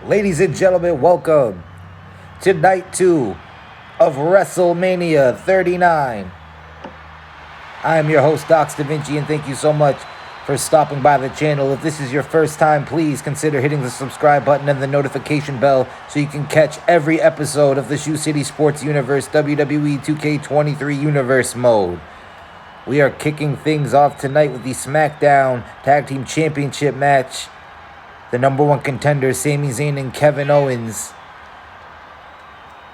Ladies and gentlemen, welcome to night 2 of WrestleMania 39. I am your host, Dox Da Vinci, and thank you so much for stopping by the channel. If this is your first time, please consider hitting the subscribe button and the notification bell so you can catch every episode of the Shoe City Sports Universe WWE 2K23 Universe mode. We are kicking things off tonight with the SmackDown Tag Team Championship match. The number one contenders, Sami Zayn and Kevin Owens,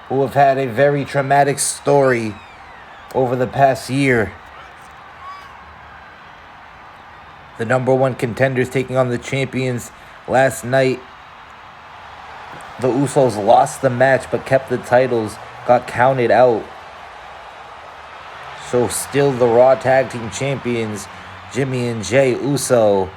who have had a very traumatic story over the past year. The number one contenders taking on the champions. Last night, the Usos lost the match but kept the titles, got counted out. So still the Raw Tag Team Champions, Jimmy and Jey Uso,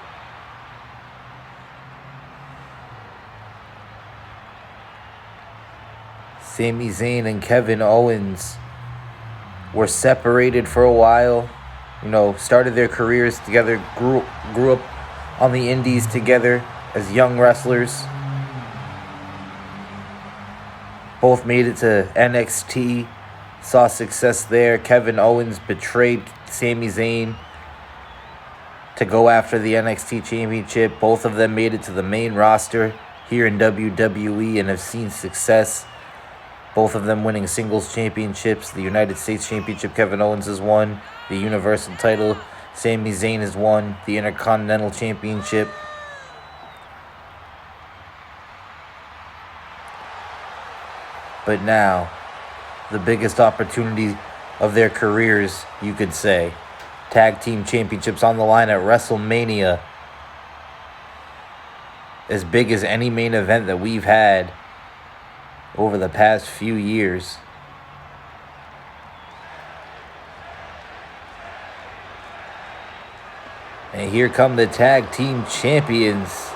Sami Zayn and Kevin Owens were separated for a while. Started their careers together, grew up on the indies together as young wrestlers. Both made it to NXT, saw success there. Kevin Owens betrayed Sami Zayn to go after the NXT Championship. Both of them made it to the main roster here in WWE and have seen success. Both of them winning singles championships. The United States Championship, Kevin Owens has won. The Universal title, Sami Zayn has won. The Intercontinental Championship. But now, the biggest opportunity of their careers, you could say. Tag Team Championships on the line at WrestleMania. As big as any main event that we've had over the past few years. And here come the Tag Team Champions.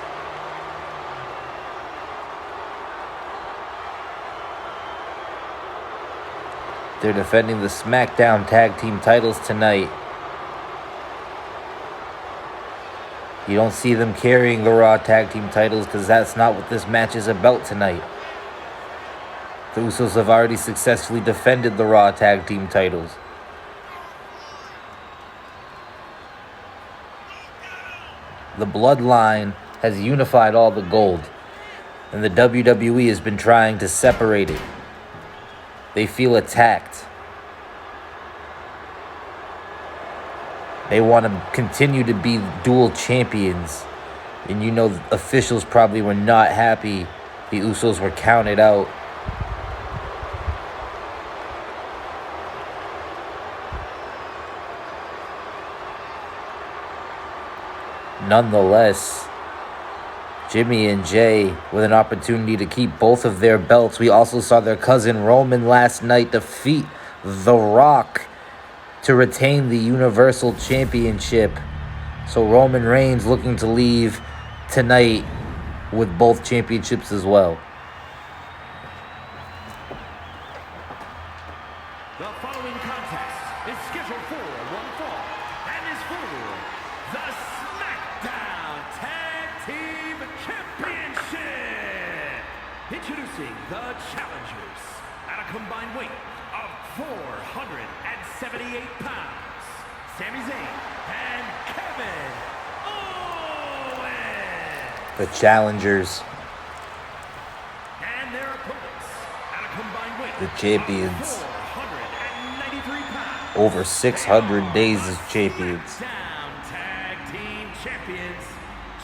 They're defending the SmackDown Tag Team titles tonight. You don't see them carrying the Raw Tag Team titles because that's not what this match is about tonight. The Usos have already successfully defended the Raw Tag Team titles. The Bloodline has unified all the gold, and the WWE has been trying to separate it. They feel attacked. They want to continue to be dual champions. And officials probably were not happy the Usos were counted out. Nonetheless, Jimmy and Jey with an opportunity to keep both of their belts. We also saw their cousin Roman last night defeat The Rock to retain the Universal Championship. So Roman Reigns looking to leave tonight with both championships as well. The following contest is scheduled for one fall and is for the SmackDown Tag Team Championship. Introducing the challengers at a combined weight of 478 pounds, Sami Zayn and Kevin Owens. The challengers. And their opponents at a combined weight The champions. of 493 pounds. Over 600 days as champions. SmackDown Tag Team Champions,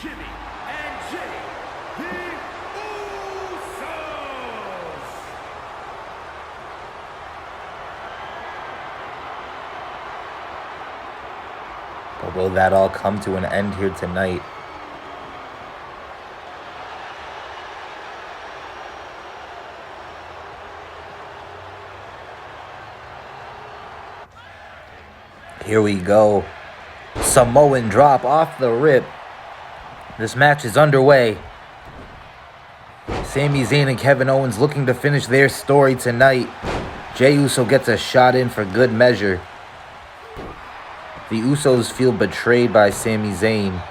Jimmy and Jey, the Usos. But will that all come to an end here tonight? Here we go. Samoan drop off the rip. This match is underway. Sami Zayn and Kevin Owens looking to finish their story tonight. Jey Uso gets a shot in for good measure. The Usos feel betrayed by Sami Zayn.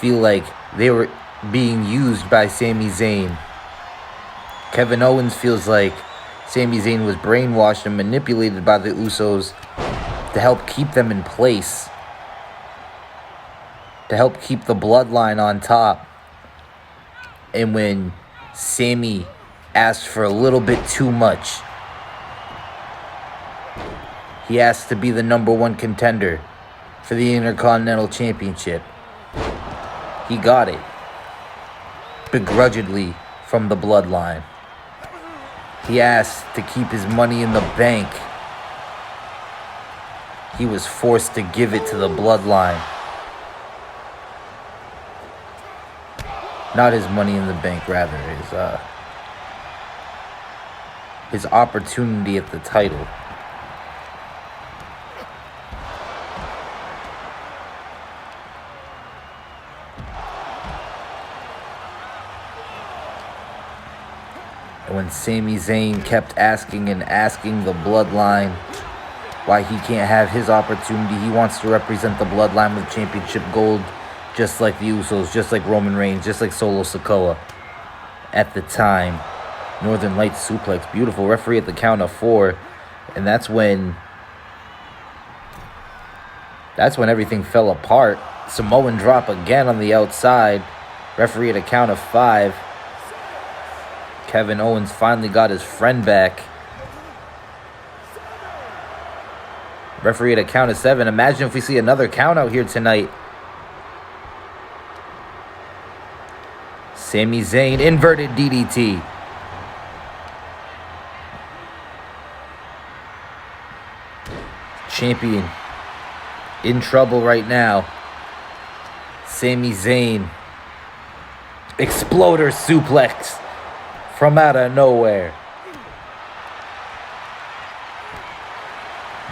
feel like they were being used by Sami Zayn. Kevin Owens feels like Sami Zayn was brainwashed and manipulated by the Usos to help keep them in place, to help keep the bloodline on top. And when Sami asked for a little bit too much, he asked to be the #1 contender for the Intercontinental Championship. He got it, begrudgingly from the bloodline. He asked to keep his money in the bank. He was forced to give it to the bloodline. Not his money in the bank, rather, his opportunity at the title. And when Sami Zayn kept asking the bloodline why he can't have his opportunity, he wants to represent the bloodline with championship gold, just like the Usos, just like Roman Reigns, just like Solo Sikoa at the time. Northern Lights suplex, beautiful, referee at the count of 4. And that's when everything fell apart. Samoan drop again on the outside, referee at a count of 5. Kevin Owens finally got his friend back. Referee at a count of 7. Imagine if we see another count out here tonight. Sami Zayn, inverted DDT. Champion in trouble right now. Sami Zayn. Exploder suplex from out of nowhere.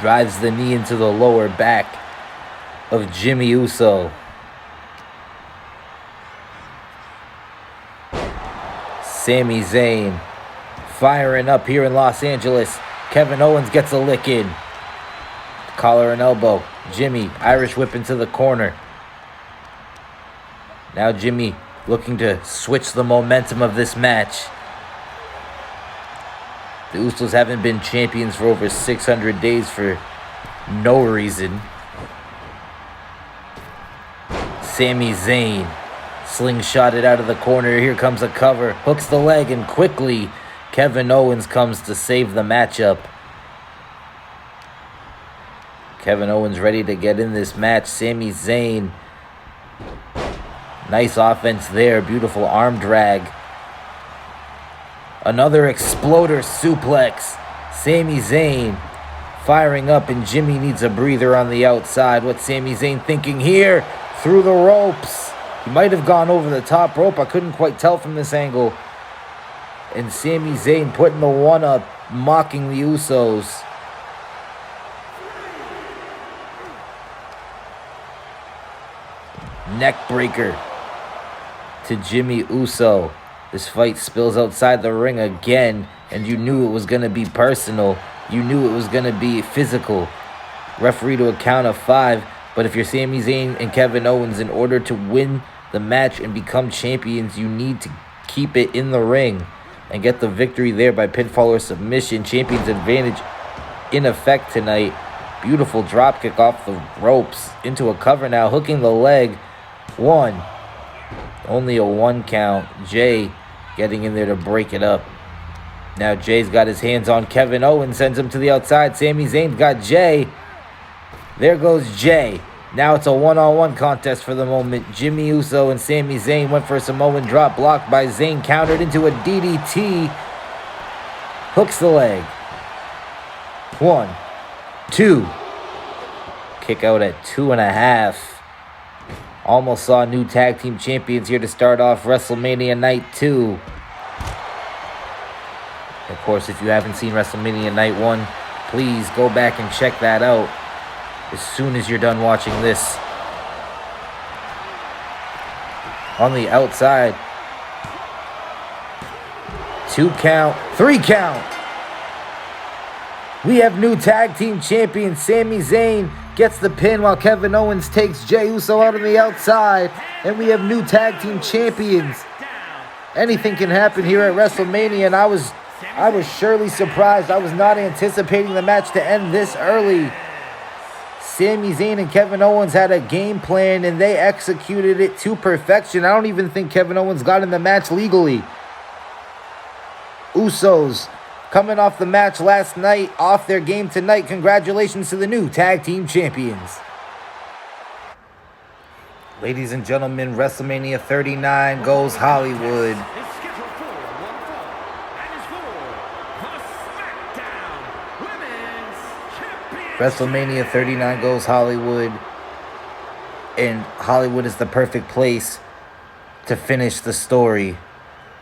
Drives the knee into the lower back of Jimmy Uso. Sami Zayn firing up here in Los Angeles. Kevin Owens gets a lick in. Collar and elbow. Jimmy, Irish whip into the corner. Now Jimmy looking to switch the momentum of this match. The Usos haven't been champions for over 600 days for no reason. Sami Zayn slingshotted out of the corner. Here comes a cover. Hooks the leg, and quickly Kevin Owens comes to save the matchup. Kevin Owens ready to get in this match. Sami Zayn. Nice offense there. Beautiful arm drag. Another exploder suplex. Sami Zayn firing up, and Jimmy needs a breather on the outside. What's Sami Zayn thinking here? Through the ropes. He might have gone over the top rope. I couldn't quite tell from this angle. And Sami Zayn putting the 1-up, mocking the Usos. Neck breaker to Jimmy Uso. This fight spills outside the ring again, and you knew it was going to be personal. You knew it was going to be physical. Referee to a count of 5. But if you're Sami Zayn and Kevin Owens, in order to win the match and become champions, you need to keep it in the ring and get the victory there by pinfall or submission. Champion's advantage in effect tonight. Beautiful dropkick off the ropes into a cover now, hooking the leg. 1. Only a 1 count. Jay getting in there to break it up. Now Jay's got his hands on Kevin Owens, sends him to the outside. Sami Zayn's got Jay. There goes Jay. Now it's a one-on-one contest for the moment. Jimmy Uso and Sami Zayn went for a Samoan drop, blocked by Zayn, countered into a DDT. Hooks the leg. 1, 2. Kick out at 2.5. Almost saw new tag team champions here to start off WrestleMania Night 2. Of course, if you haven't seen WrestleMania Night 1, please go back and check that out as soon as you're done watching this. On the outside. 2 count. 3 count. We have new tag team champions Sami Zayn gets the pin while Kevin Owens takes Jey Uso out on the outside. And we have new tag team champions. Anything can happen here at WrestleMania, and I was surely surprised. I was not anticipating the match to end this early. Sami Zayn and Kevin Owens had a game plan, and they executed it to perfection. I don't even think Kevin Owens got in the match legally. Usos coming off the match last night, off their game tonight. Congratulations to the new tag team champions. Ladies and gentlemen, WrestleMania 39 goes Hollywood. WrestleMania 39 goes Hollywood, and Hollywood is the perfect place to finish the story.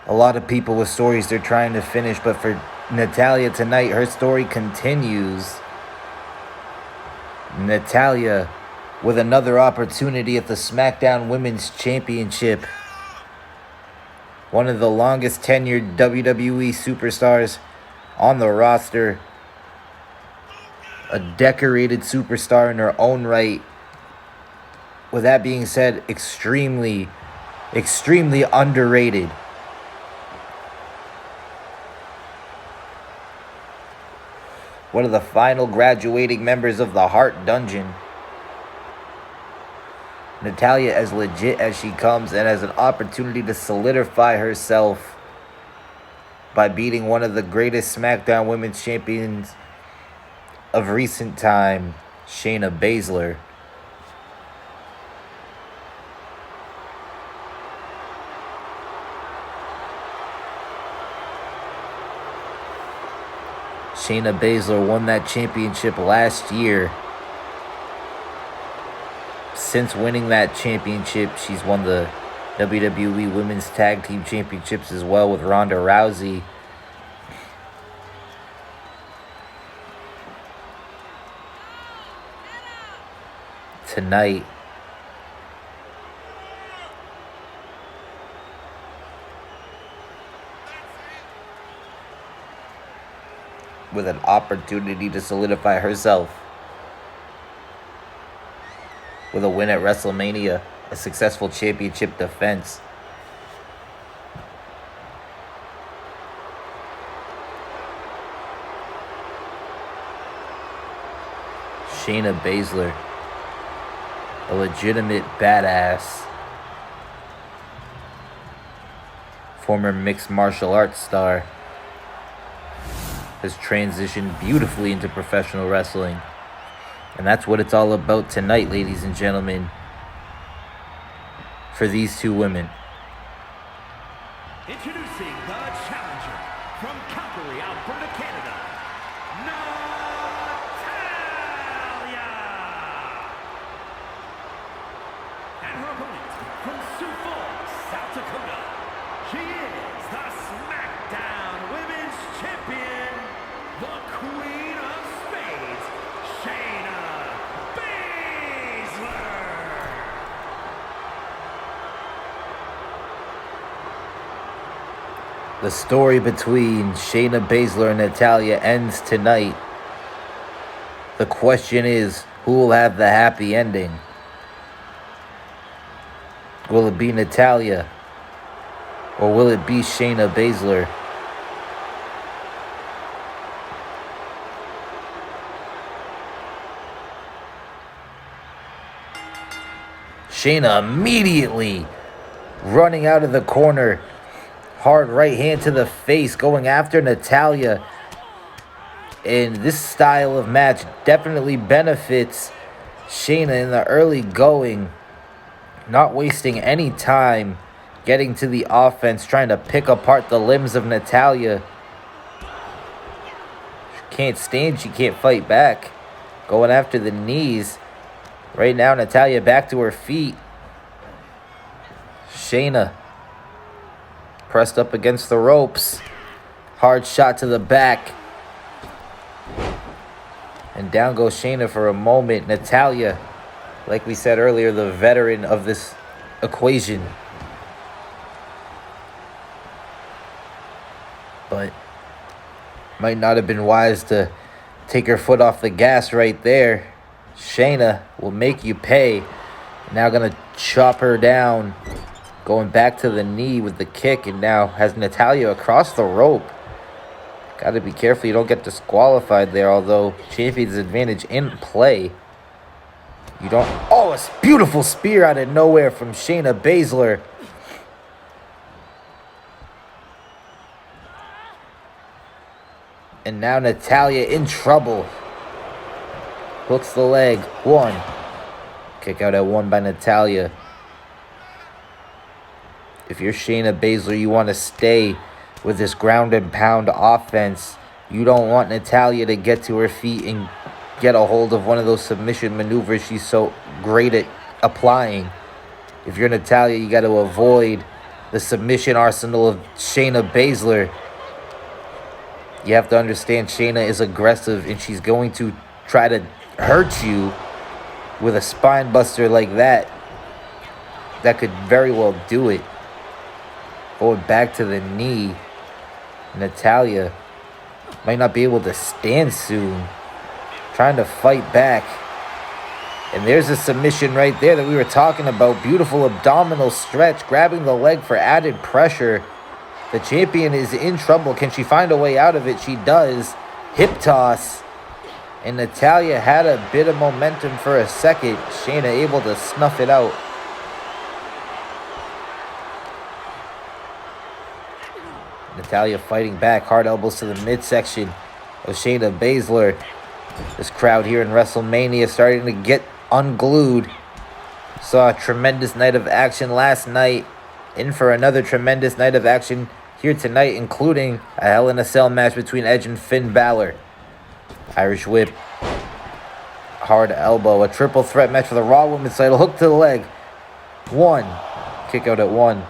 A lot of people with stories they're trying to finish, but for Natalya tonight, her story continues. Natalya with another opportunity at the SmackDown Women's Championship. One of the longest tenured WWE superstars on the roster. A decorated superstar in her own right. With that being said, extremely underrated. One of the final graduating members of the Heart Dungeon. Natalya as legit as she comes, and has an opportunity to solidify herself by beating one of the greatest SmackDown Women's Champions of recent time, Shayna Baszler. Shayna Baszler won that championship last year. Since winning that championship, she's won the WWE Women's Tag Team Championships as well with Ronda Rousey. Tonight, with an opportunity to solidify herself with a win at WrestleMania, a successful championship defense. Shayna Baszler, a legitimate badass, former mixed martial arts star, has transitioned beautifully into professional wrestling. And that's what it's all about tonight, ladies and gentlemen, for these two women. Introducing the challenger from Calgary, Alberta, Canada, Natalya! And her opponent from Sioux Falls, South Dakota, she is the SmackDown Women's Champion, the Queen of Spades, Shayna Baszler! The story between Shayna Baszler and Natalya ends tonight. The question is, who will have the happy ending? Will it be Natalya? Or will it be Shayna Baszler? Shayna immediately running out of the corner. Hard right hand to the face, going after Natalya. And this style of match definitely benefits Shayna in the early going. Not wasting any time getting to the offense, trying to pick apart the limbs of Natalya. She can't stand, she can't fight back. Going after the knees. Right now, Natalya back to her feet. Shayna pressed up against the ropes. Hard shot to the back. And down goes Shayna for a moment. Natalya, like we said earlier, the veteran of this equation. But might not have been wise to take her foot off the gas right there. Shayna will make you pay. Now gonna chop her down. Going back to the knee with the kick, and now has Natalya across the rope. Gotta be careful you don't get disqualified there, although champion's advantage in play. You don't... Oh, a beautiful spear out of nowhere from Shayna Baszler. And now Natalya in trouble. Hooks the leg. 1. Kick out at 1 by Natalya. If you're Shayna Baszler, you want to stay with this ground and pound offense. You don't want Natalya to get to her feet and get a hold of one of those submission maneuvers she's so great at applying. If you're Natalya, you got to avoid the submission arsenal of Shayna Baszler. You have to understand Shayna is aggressive, and she's going to try to hurt you with a spine buster like that. That could very well do it. Going back to the knee. Natalya might not be able to stand soon. Trying to fight back. And there's a submission right there that we were talking about. Beautiful abdominal stretch. Grabbing the leg for added pressure. The champion is in trouble. Can she find a way out of it? She does. Hip toss. And Natalya had a bit of momentum for a second. Shayna able to snuff it out. Natalya fighting back. Hard elbows to the midsection of Shayna Baszler. This crowd here in WrestleMania starting to get unglued. Saw a tremendous night of action last night. In for another tremendous night of action here tonight, including a Hell in a Cell match between Edge and Finn Balor. Irish whip. Hard elbow. A triple threat match for the Raw Women's title. Hook to the leg. 1. Kick out at 1.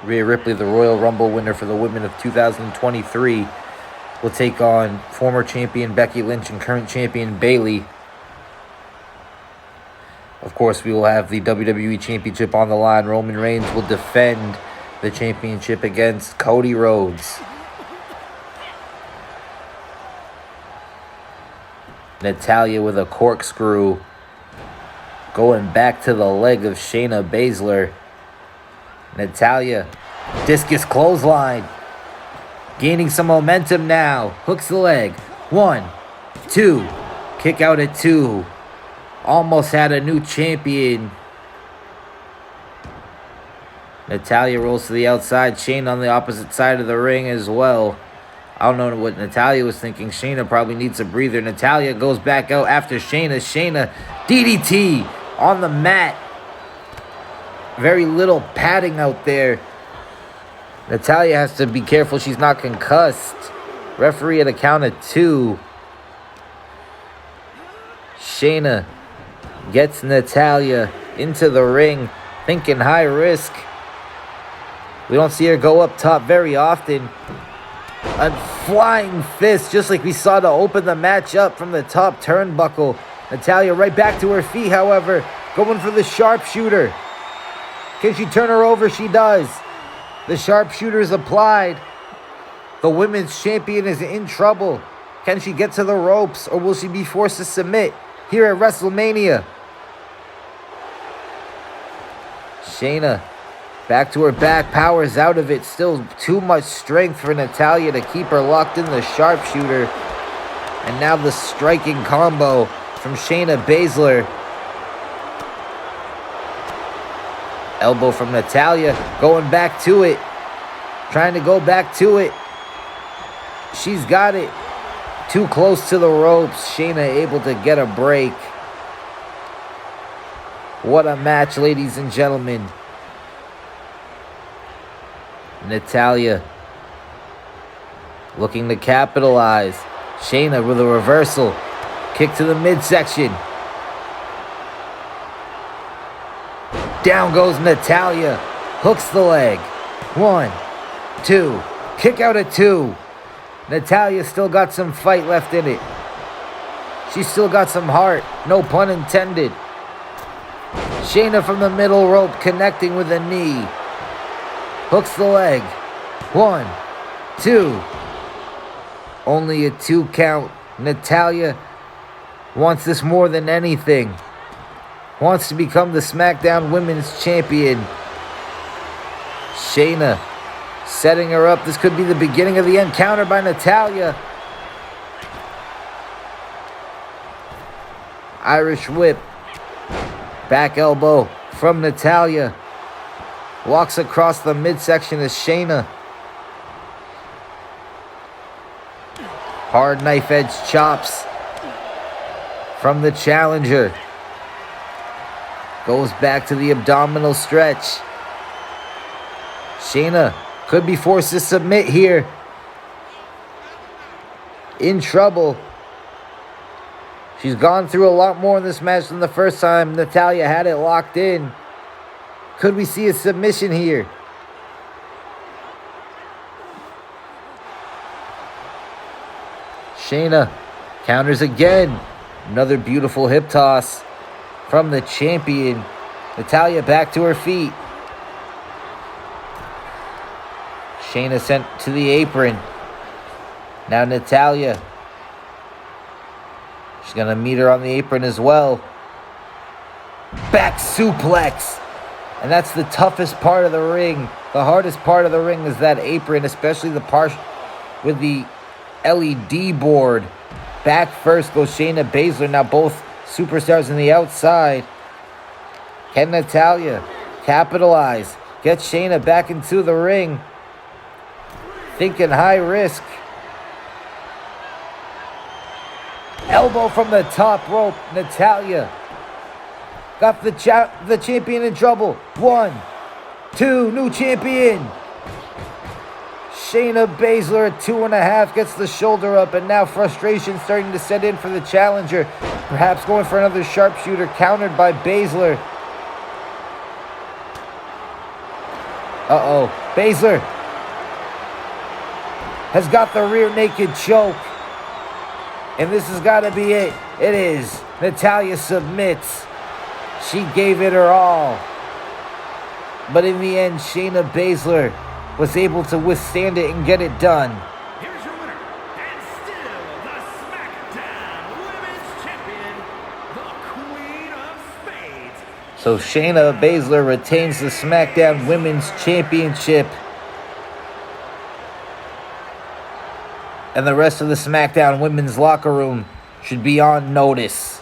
Rhea Ripley, the Royal Rumble winner for the women of 2023, will take on former champion Becky Lynch and current champion Bayley. Of course, we will have the WWE Championship on the line. Roman Reigns will defend the championship against Cody Rhodes. Natalya with a corkscrew. Going back to the leg of Shayna Baszler. Natalya, discus clothesline. Gaining some momentum now. Hooks the leg. 1, 2. Kick out at 2. Almost had a new champion. Natalya rolls to the outside. Shayna on the opposite side of the ring as well. I don't know what Natalya was thinking. Shayna probably needs a breather. Natalya goes back out after Shayna. Shayna, DDT on the mat. Very little padding out there. Natalya has to be careful she's not concussed. Referee at a count of 2. Shayna gets Natalya into the ring, thinking high risk. We don't see her go up top very often. A flying fist, just like we saw to open the match up from the top turnbuckle. Natalya right back to her feet, however, going for the sharpshooter. Can she turn her over? She does. The sharpshooter is applied. The women's champion is in trouble. Can she get to the ropes, or will she be forced to submit here at WrestleMania? Shayna back to her back, powers out of it. Still too much strength for Natalya to keep her locked in the sharpshooter. And now the striking combo from Shayna Baszler. Elbow from Natalya, going back to it. Trying to go back to it. She's got it. Too close to the ropes. Shayna able to get a break. What a match, ladies and gentlemen. Natalya looking to capitalize. Shayna with a reversal. Kick to the midsection. Down goes Natalya. Hooks the leg. 1, 2. Kick out at 2. Natalya still got some fight left in it. She's still got some heart. No pun intended. Shayna from the middle rope connecting with a knee. Hooks the leg. 1, 2. Only a 2 count. Natalya wants this more than anything. Wants to become the SmackDown Women's Champion. Shayna setting her up. This could be the beginning of the end. Counter by Natalya. Irish whip. Back elbow from Natalya. Walks across the midsection of Shayna. Hard knife edge chops from the challenger. Goes back to the abdominal stretch. Shayna could be forced to submit here. In trouble. She's gone through a lot more in this match than the first time Natalya had it locked in. Could we see a submission here? Shayna counters again. Another beautiful hip toss from the champion. Natalya back to her feet. Shayna sent to the apron. Now Natalya. She's going to meet her on the apron as well. Back suplex. And that's the toughest part of the ring. The hardest part of the ring is that apron, especially the part with the LED board. Back first goes Shayna Baszler. Now both superstars on the outside. Can Natalya capitalize? Get Shayna back into the ring. Thinking high risk. Elbow from the top rope. Natalya got the champion in trouble. 1, 2, new champion. Shayna Baszler at 2.5 gets the shoulder up, and now frustration starting to set in for the challenger. Perhaps going for another sharpshooter, countered by Baszler. Uh-oh. Baszler has got the rear naked choke. And this has got to be it. It is. Natalya submits. She gave it her all. But in the end, Shayna Baszler was able to withstand it and get it done. Here's your winner, and still the SmackDown Women's Champion, the Queen of Spades. So Shayna Baszler retains the SmackDown Women's Championship. And the rest of the SmackDown Women's locker room should be on notice.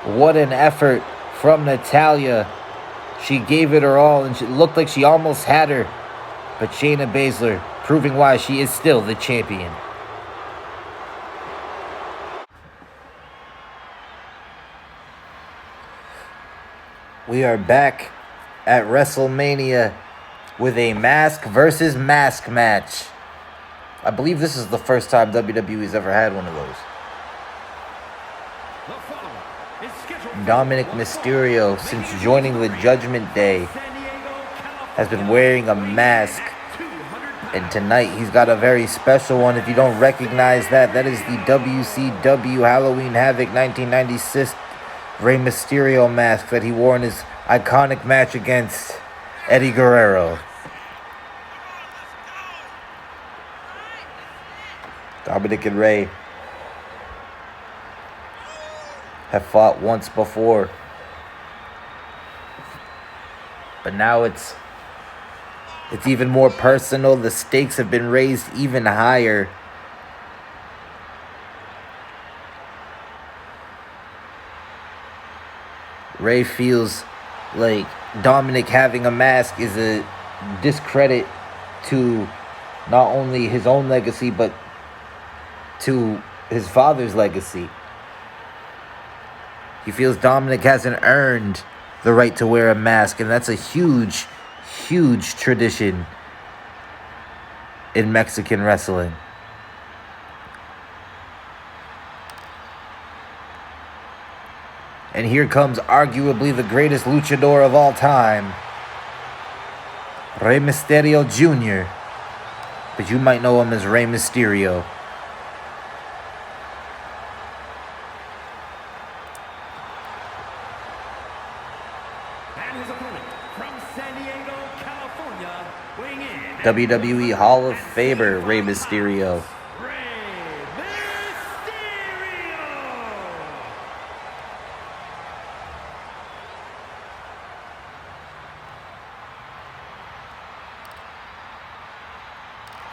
What an effort from Natalya. She gave it her all, and it looked like she almost had her. But Shayna Baszler proving why she is still the champion. We are back at WrestleMania with a mask versus mask match. I believe this is the first time WWE's ever had one of those. Dominic Mysterio, since joining the Judgment Day, has been wearing a mask. And tonight he's got a very special one. If you don't recognize that, that is the WCW Halloween Havoc 1996 Rey Mysterio mask that he wore in his iconic match against Eddie Guerrero. Dominic and Rey have fought once before, but now it's even more personal. The stakes have been raised even higher. Rey feels like Dominic having a mask is a discredit to not only his own legacy, but to his father's legacy. He feels Dominic hasn't earned the right to wear a mask, and that's a huge, huge tradition in Mexican wrestling. And here comes arguably the greatest luchador of all time, Rey Mysterio Jr., but you might know him as Rey Mysterio. WWE Hall of Famer Rey Mysterio.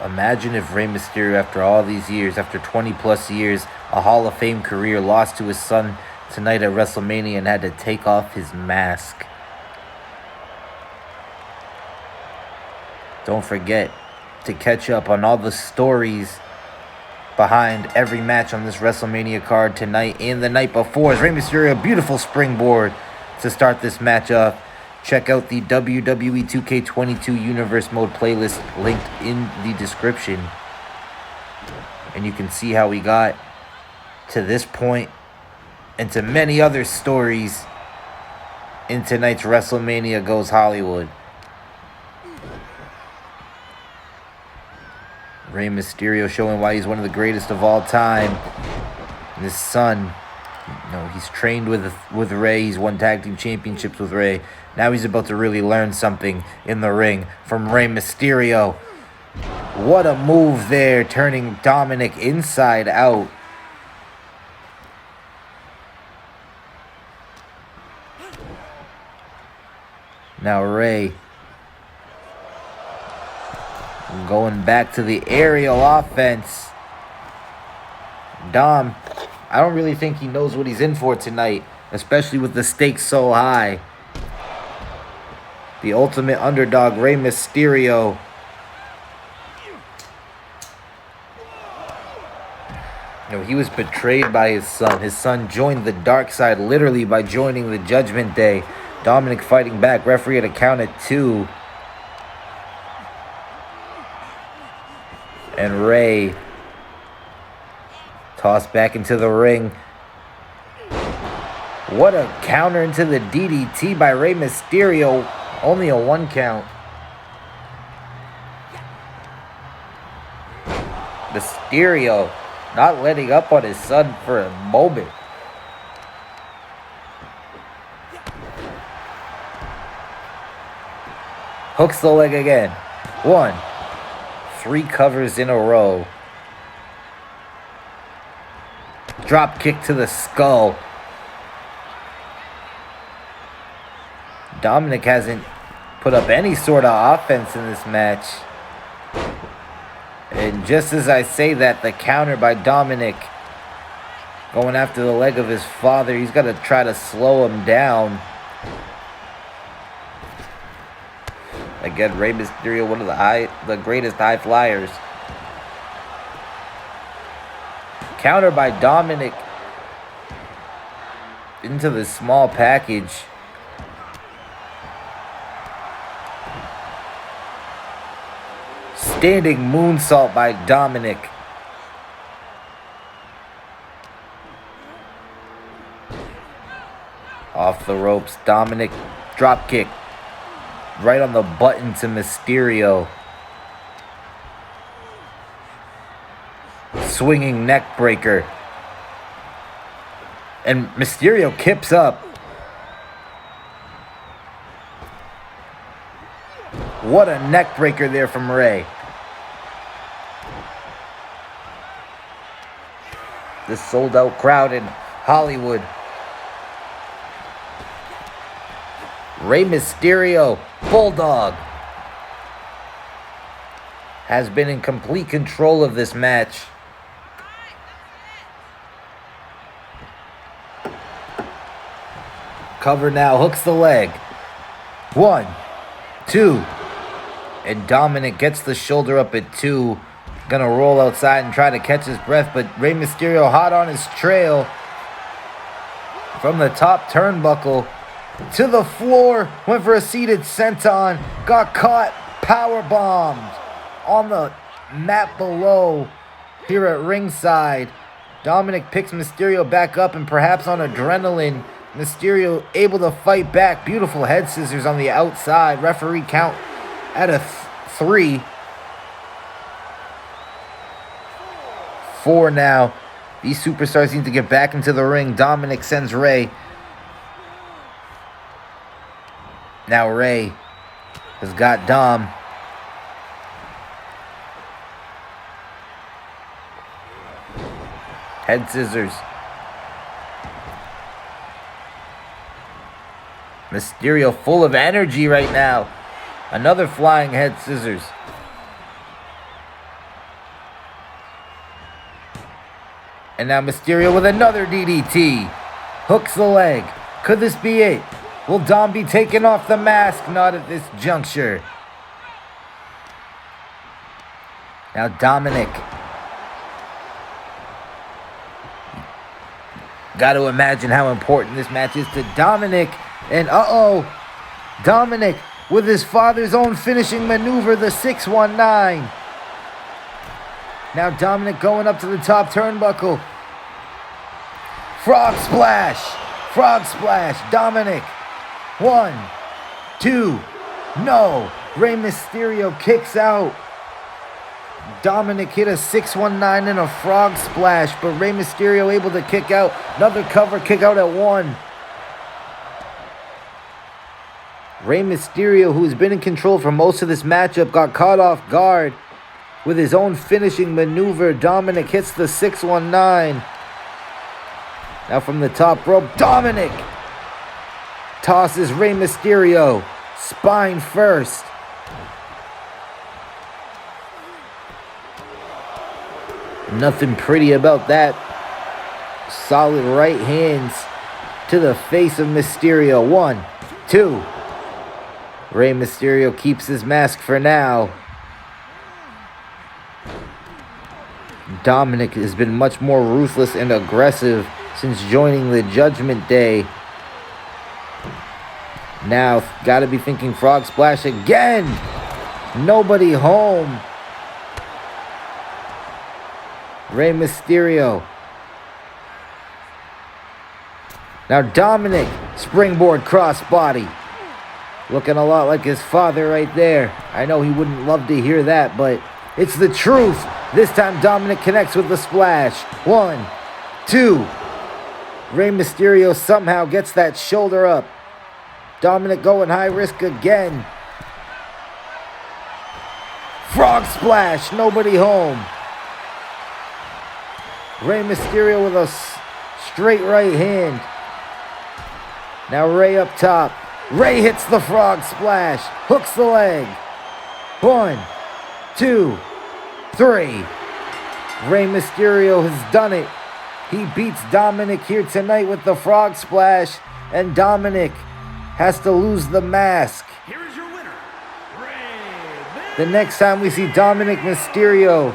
Imagine if Rey Mysterio, after all these years, after 20 plus years, a Hall of Fame career, lost to his son tonight at WrestleMania and had to take off his mask. Don't forget to catch up on all the stories behind every match on this WrestleMania card tonight and the night before. As Rey Mysterio, a beautiful springboard to start this match off. Check out the WWE 2K22 Universe Mode playlist linked in the description. And you can see how we got to this point and to many other stories in tonight's WrestleMania Goes Hollywood. Rey Mysterio showing why he's one of the greatest of all time. And his son, he's trained with Rey. He's won tag team championships with Rey. Now he's about to really learn something in the ring from Rey Mysterio. What a move there, turning Dominic inside out. Now Rey going back to the aerial offense. Dom, I don't really think he knows what he's in for tonight, especially with the stakes so high. The ultimate underdog, Rey Mysterio. He was betrayed by his son. His son joined the dark side literally by joining the Judgment Day. Dominic fighting back. Referee at a count at 2. And Rey tossed back into the ring. What a counter into the DDT by Rey Mysterio. Only a 1 count. Mysterio not letting up on his son for a moment. Hooks the leg again. 1. 3 covers in a row. Drop kick to the skull. Dominic hasn't put up any sort of offense in this match. And just as I say that, the counter by Dominic going after the leg of his father. He's got to try to slow him down. Again, Rey Mysterio, one of the greatest high flyers. Counter by Dominic into the small package. Standing moonsault by Dominic. Off the ropes, Dominic drop kick. Right on the button to Mysterio. Swinging neck breaker. And Mysterio kips up. What a neck breaker there from Rey. This sold out crowd in Hollywood. Rey Mysterio, Bulldog, has been in complete control of this match. Cover now, hooks the leg. 1, 2, and Dominic gets the shoulder up at 2. Gonna roll outside and try to catch his breath, but Rey Mysterio hot on his trail from the top turnbuckle. To the floor, went for a seated senton, got caught, power bombed on the mat below here at ringside. Dominic picks Mysterio back up and perhaps on adrenaline. Mysterio able to fight back. Beautiful head scissors on the outside. Referee count at a 3. 4 now. These superstars need to get back into the ring. Dominic sends Rey. Now Rey has got Dom. Head scissors. Mysterio full of energy right now. Another flying head scissors. And now Mysterio with another DDT. Hooks the leg. Could this be it? Will Dom be taking off the mask? Not at this juncture. Now Dominic. Got to imagine how important this match is to Dominic. And Dominic with his father's own finishing maneuver, the 619. Now Dominic going up to the top turnbuckle. Frog splash. Frog splash. Dominic. 1, 2. No. Rey Mysterio kicks out. Dominic hit a 619 and a frog splash, but Rey Mysterio able to kick out. Another cover kick out at 1. Rey Mysterio, who has been in control for most of this matchup, got caught off guard with his own finishing maneuver. Dominic hits the 619. Now from the top rope, Dominic tosses Rey Mysterio. Spine first. Nothing pretty about that. Solid right hands to the face of Mysterio. 1, 2. Rey Mysterio keeps his mask for now. Dominic has been much more ruthless and aggressive since joining the Judgment Day. Now, gotta be thinking frog splash again. Nobody home. Rey Mysterio. Now Dominic, springboard crossbody. Looking a lot like his father right there. I know he wouldn't love to hear that, but it's the truth. This time Dominic connects with the splash. 1, 2. Rey Mysterio somehow gets that shoulder up. Dominic going high risk again. Frog splash, nobody home. Rey Mysterio with a straight right hand. Now Rey up top. Rey hits the frog splash. Hooks the leg. 1, 2, 3. Rey Mysterio has done it. He beats Dominic here tonight with the frog splash. And Dominic has to lose the mask. Here is your winner, Rey. The next time we see Dominic Mysterio,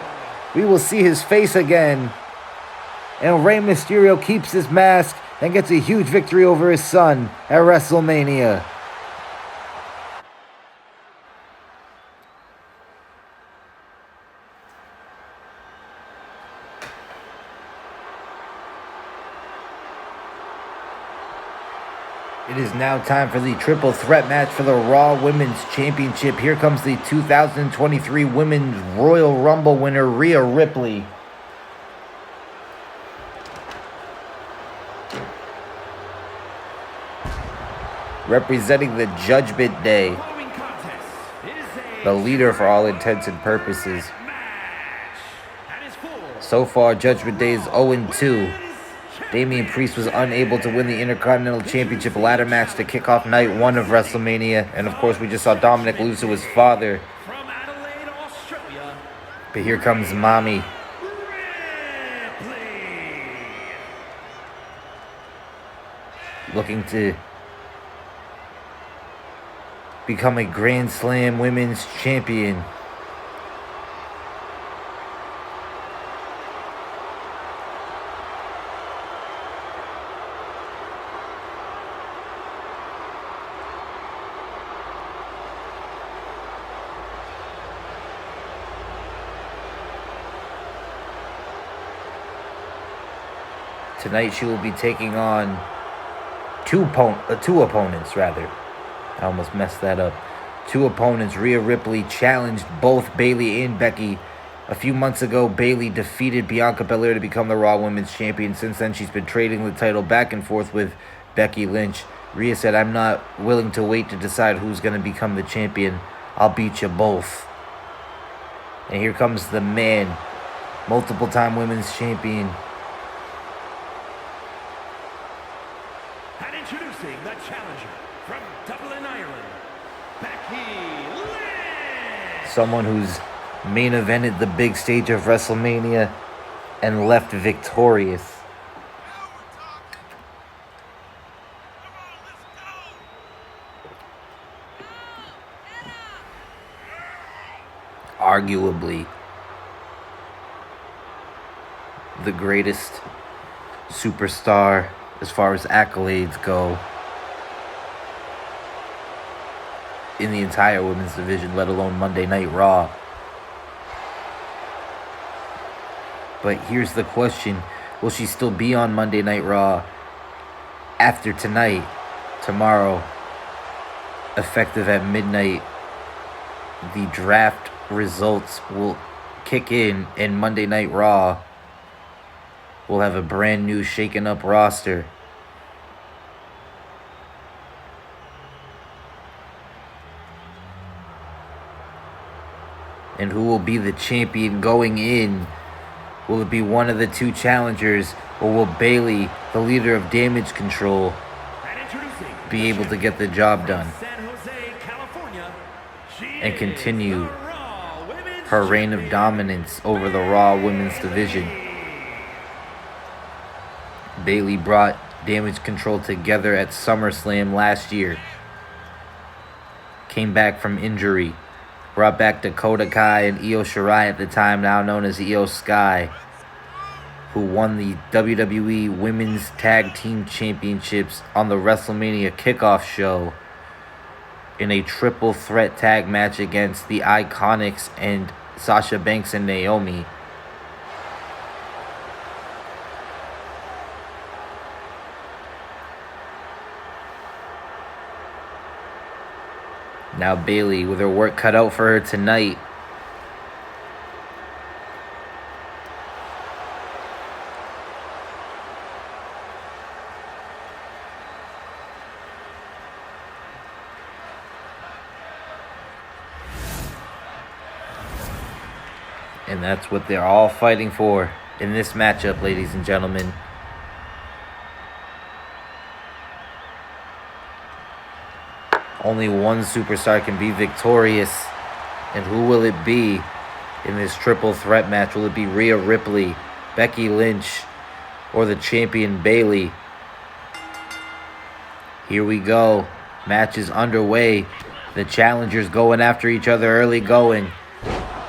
we will see his face again. And Rey Mysterio keeps his mask and gets a huge victory over his son at WrestleMania. It is now time for the triple threat match for the Raw Women's Championship. Here comes the 2023 Women's Royal Rumble winner, Rhea Ripley. Representing the Judgment Day, the leader for all intents and purposes. So far, Judgment Day is 0-2. Damian Priest was unable to win the Intercontinental Championship ladder match to kick off night 1 of WrestleMania. And of course, we just saw Dominic lose to his father. But here comes Mommy. Looking to become a Grand Slam Women's Champion. Tonight she will be taking on two opponents, rather. I almost messed that up. 2 opponents. Rhea Ripley challenged both Bayley and Becky. A few months ago, Bayley defeated Bianca Belair to become the Raw Women's Champion. Since then, she's been trading the title back and forth with Becky Lynch. Rhea said, "I'm not willing to wait to decide who's going to become the champion. I'll beat you both." And here comes the man, multiple-time Women's Champion. And introducing the challenger from Dublin, Ireland, Becky Lynch. Someone who's main evented the big stage of WrestleMania and left victorious. Arguably the greatest superstar as far as accolades go in the entire women's division, let alone Monday Night Raw. But here's the question: will she still be on Monday Night Raw after tonight, tomorrow, effective at midnight? The draft results will kick in, and Monday Night Raw will have a brand new shaken up roster. And who will be the champion going in? Will it be one of the two challengers, or will Bayley, the leader of Damage Control, be able to get the job done and continue her reign of dominance over the Raw Women's Division? Bayley brought Damage Control together at SummerSlam last year. Came back from injury. Brought back Dakota Kai and Io Shirai at the time, now known as Io Sky, who won the WWE Women's Tag Team Championships on the WrestleMania kickoff show in a triple threat tag match against the Iconics and Sasha Banks and Naomi. Now Bayley with her work cut out for her tonight. And that's what they're all fighting for in this matchup, ladies and gentlemen. Only one superstar can be victorious. And who will it be in this triple threat match? Will it be Rhea Ripley, Becky Lynch, or the champion Bayley? Here we go. Match is underway. The challengers going after each other early going.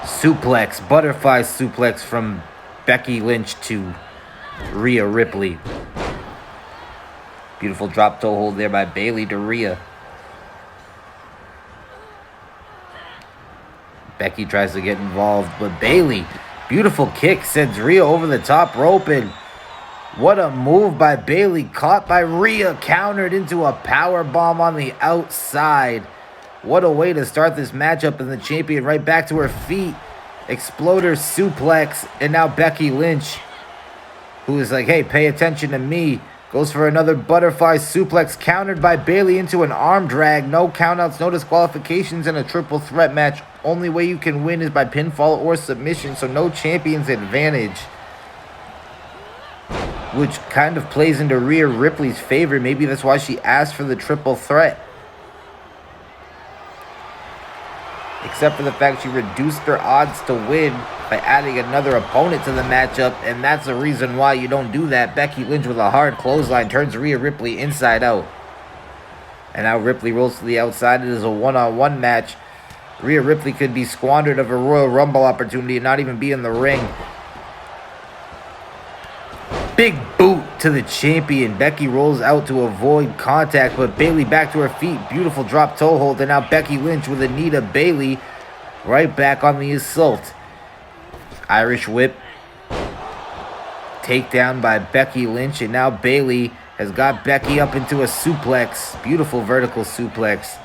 Suplex, butterfly suplex from Becky Lynch to Rhea Ripley. Beautiful drop toe hold there by Bayley to Rhea. Becky tries to get involved, but Bayley, beautiful kick, sends Rhea over the top rope, and what a move by Bayley, caught by Rhea, countered into a power bomb on the outside. What a way to start this matchup, and the champion right back to her feet. Exploder suplex, and now Becky Lynch, who is like, hey, pay attention to me, goes for another butterfly suplex, countered by Bayley into an arm drag. No countouts, no disqualifications in a triple threat match. Only way you can win is by pinfall or submission, so no champion's advantage, which kind of plays into Rhea Ripley's favor. Maybe that's why she asked for the triple threat. Except for the fact she reduced her odds to win by adding another opponent to the matchup, and that's the reason why you don't do that. Becky Lynch with a hard clothesline turns Rhea Ripley inside out. And now Ripley rolls to the outside. It is a one-on-one match. Rhea Ripley could be squandered of a Royal Rumble opportunity and not even be in the ring. Big boot to the champion. Becky rolls out to avoid contact, but Bayley back to her feet. Beautiful drop toe hold, and now Becky Lynch with a knee to Bayley. Right back on the assault. Irish whip. Takedown by Becky Lynch, and now Bayley has got Becky up into a suplex. Beautiful vertical suplex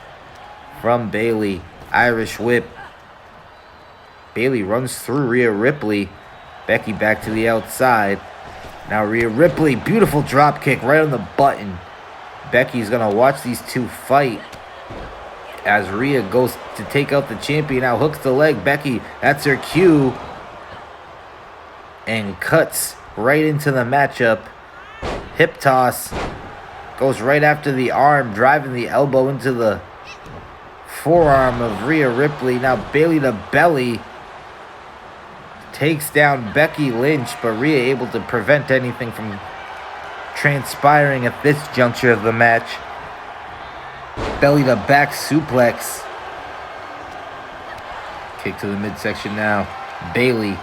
from Bayley. Irish whip. Bayley runs through Rhea Ripley. Becky back to the outside. Now Rhea Ripley, beautiful drop kick right on the button. Becky's going to watch these two fight as Rhea goes to take out the champion. Now hooks the leg. Becky, that's her cue. And cuts right into the matchup. Hip toss. Goes right after the arm, driving the elbow into the forearm of Rhea Ripley. Now Bayley to belly. takes down Becky Lynch, but Rhea able to prevent anything from transpiring at this juncture of the match. Belly to back suplex. Kick to the midsection now. Bayley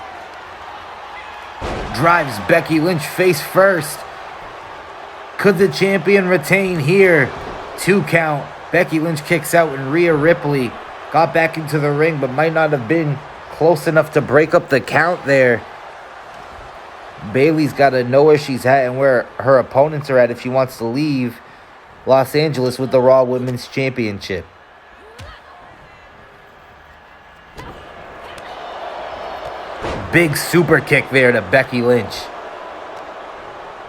drives Becky Lynch face first. Could the champion retain here? 2 count. Becky Lynch kicks out and Rhea Ripley got back into the ring, but might not have been close enough to break up the count there. Bayley's got to know where she's at and where her opponents are at if she wants to leave Los Angeles with the Raw Women's Championship. Big super kick there to Becky Lynch.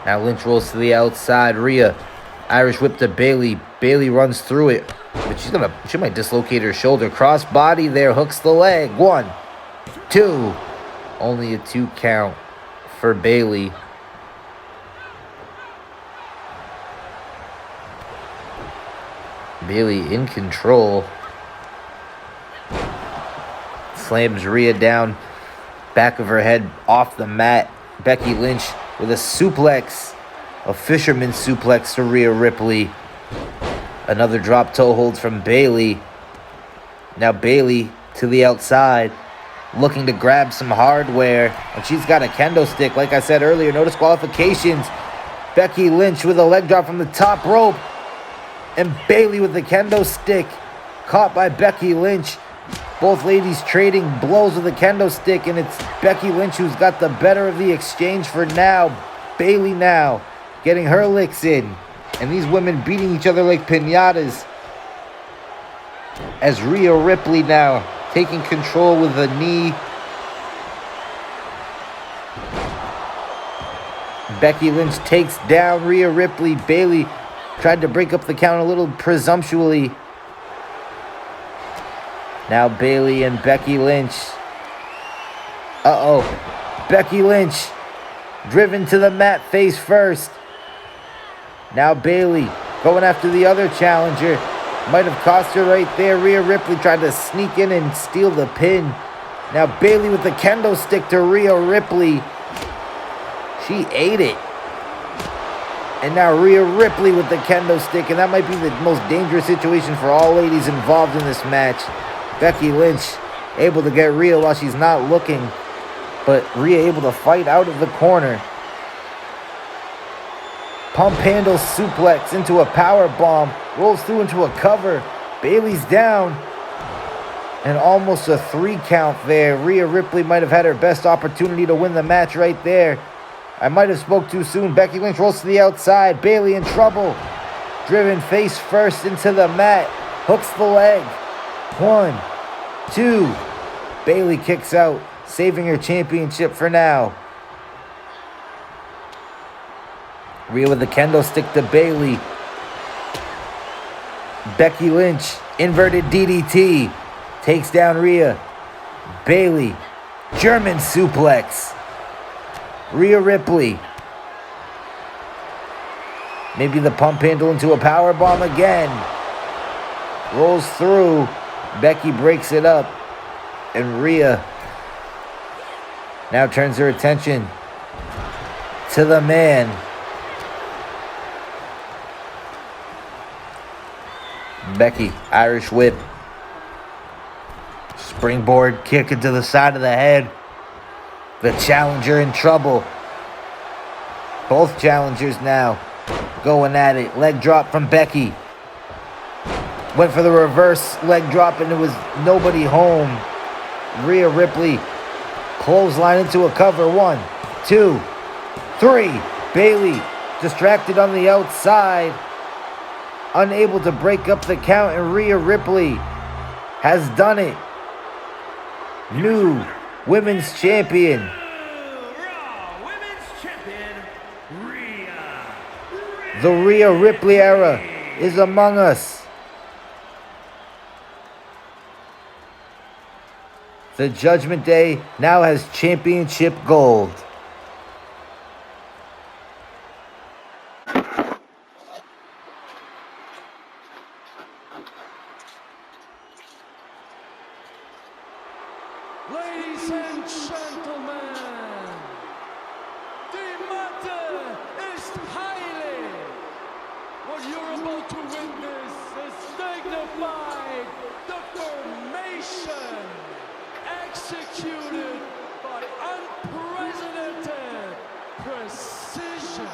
Now Lynch rolls to the outside. Rhea, Irish whip to Bayley. Bayley runs through it, but she might dislocate her shoulder. Cross body there, hooks the leg. 1, 2. Only a 2 count for Bayley. Bayley in control. Slams Rhea down, back of her head off the mat. Becky Lynch with a suplex, a fisherman suplex to Rhea Ripley. Another drop toe hold from Bayley. Now Bayley to the outside, looking to grab some hardware. And she's got a kendo stick. Like I said earlier, no disqualifications. Becky Lynch with a leg drop from the top rope. And Bayley with the kendo stick. Caught by Becky Lynch. Both ladies trading blows with the kendo stick. And it's Becky Lynch who's got the better of the exchange for now. Bayley now getting her licks in. And these women beating each other like piñatas. As Rhea Ripley now taking control with a knee. Becky Lynch takes down Rhea Ripley. Bayley tried to break up the count a little presumptuously. Now Bayley and Becky Lynch. Becky Lynch driven to the mat face first. Now Bayley going after the other challenger. Might have cost her right there. Rhea Ripley tried to sneak in and steal the pin. Now Bayley with the kendo stick to Rhea Ripley. She ate it. And now Rhea Ripley with the kendo stick. And that might be the most dangerous situation for all ladies involved in this match. Becky Lynch able to get Rhea while she's not looking. But Rhea able to fight out of the corner. Pump handle suplex into a power bomb. Rolls through into a cover. Bayley's down. And almost a 3 count there. Rhea Ripley might have had her best opportunity to win the match right there. I might have spoke too soon. Becky Lynch rolls to the outside. Bayley in trouble. Driven face first into the mat. Hooks the leg. 1, 2. Bayley kicks out, saving her championship for now. Rhea with the kendo stick to Bayley. Becky Lynch, inverted DDT. Takes down Rhea. Bayley, German suplex. Rhea Ripley. Maybe the pump handle into a power bomb again. Rolls through. Becky breaks it up. And Rhea now turns her attention to the man. Becky, Irish whip. Springboard kick into the side of the head. The challenger in trouble. Both challengers now going at it. Leg drop from Becky. Went for the reverse leg drop and it was nobody home. Rhea Ripley clothesline into a cover. 1, 2, 3. Bayley distracted on the outside. Unable to break up the count, and Rhea Ripley has done it. New Women's Champion. Raw Women's Champion, Rhea Ripley. The Rhea Ripley era is among us. The Judgment Day now has championship gold. Ladies and gentlemen, the matter is highly. What you're about to witness is dignified deformation executed by unprecedented precision.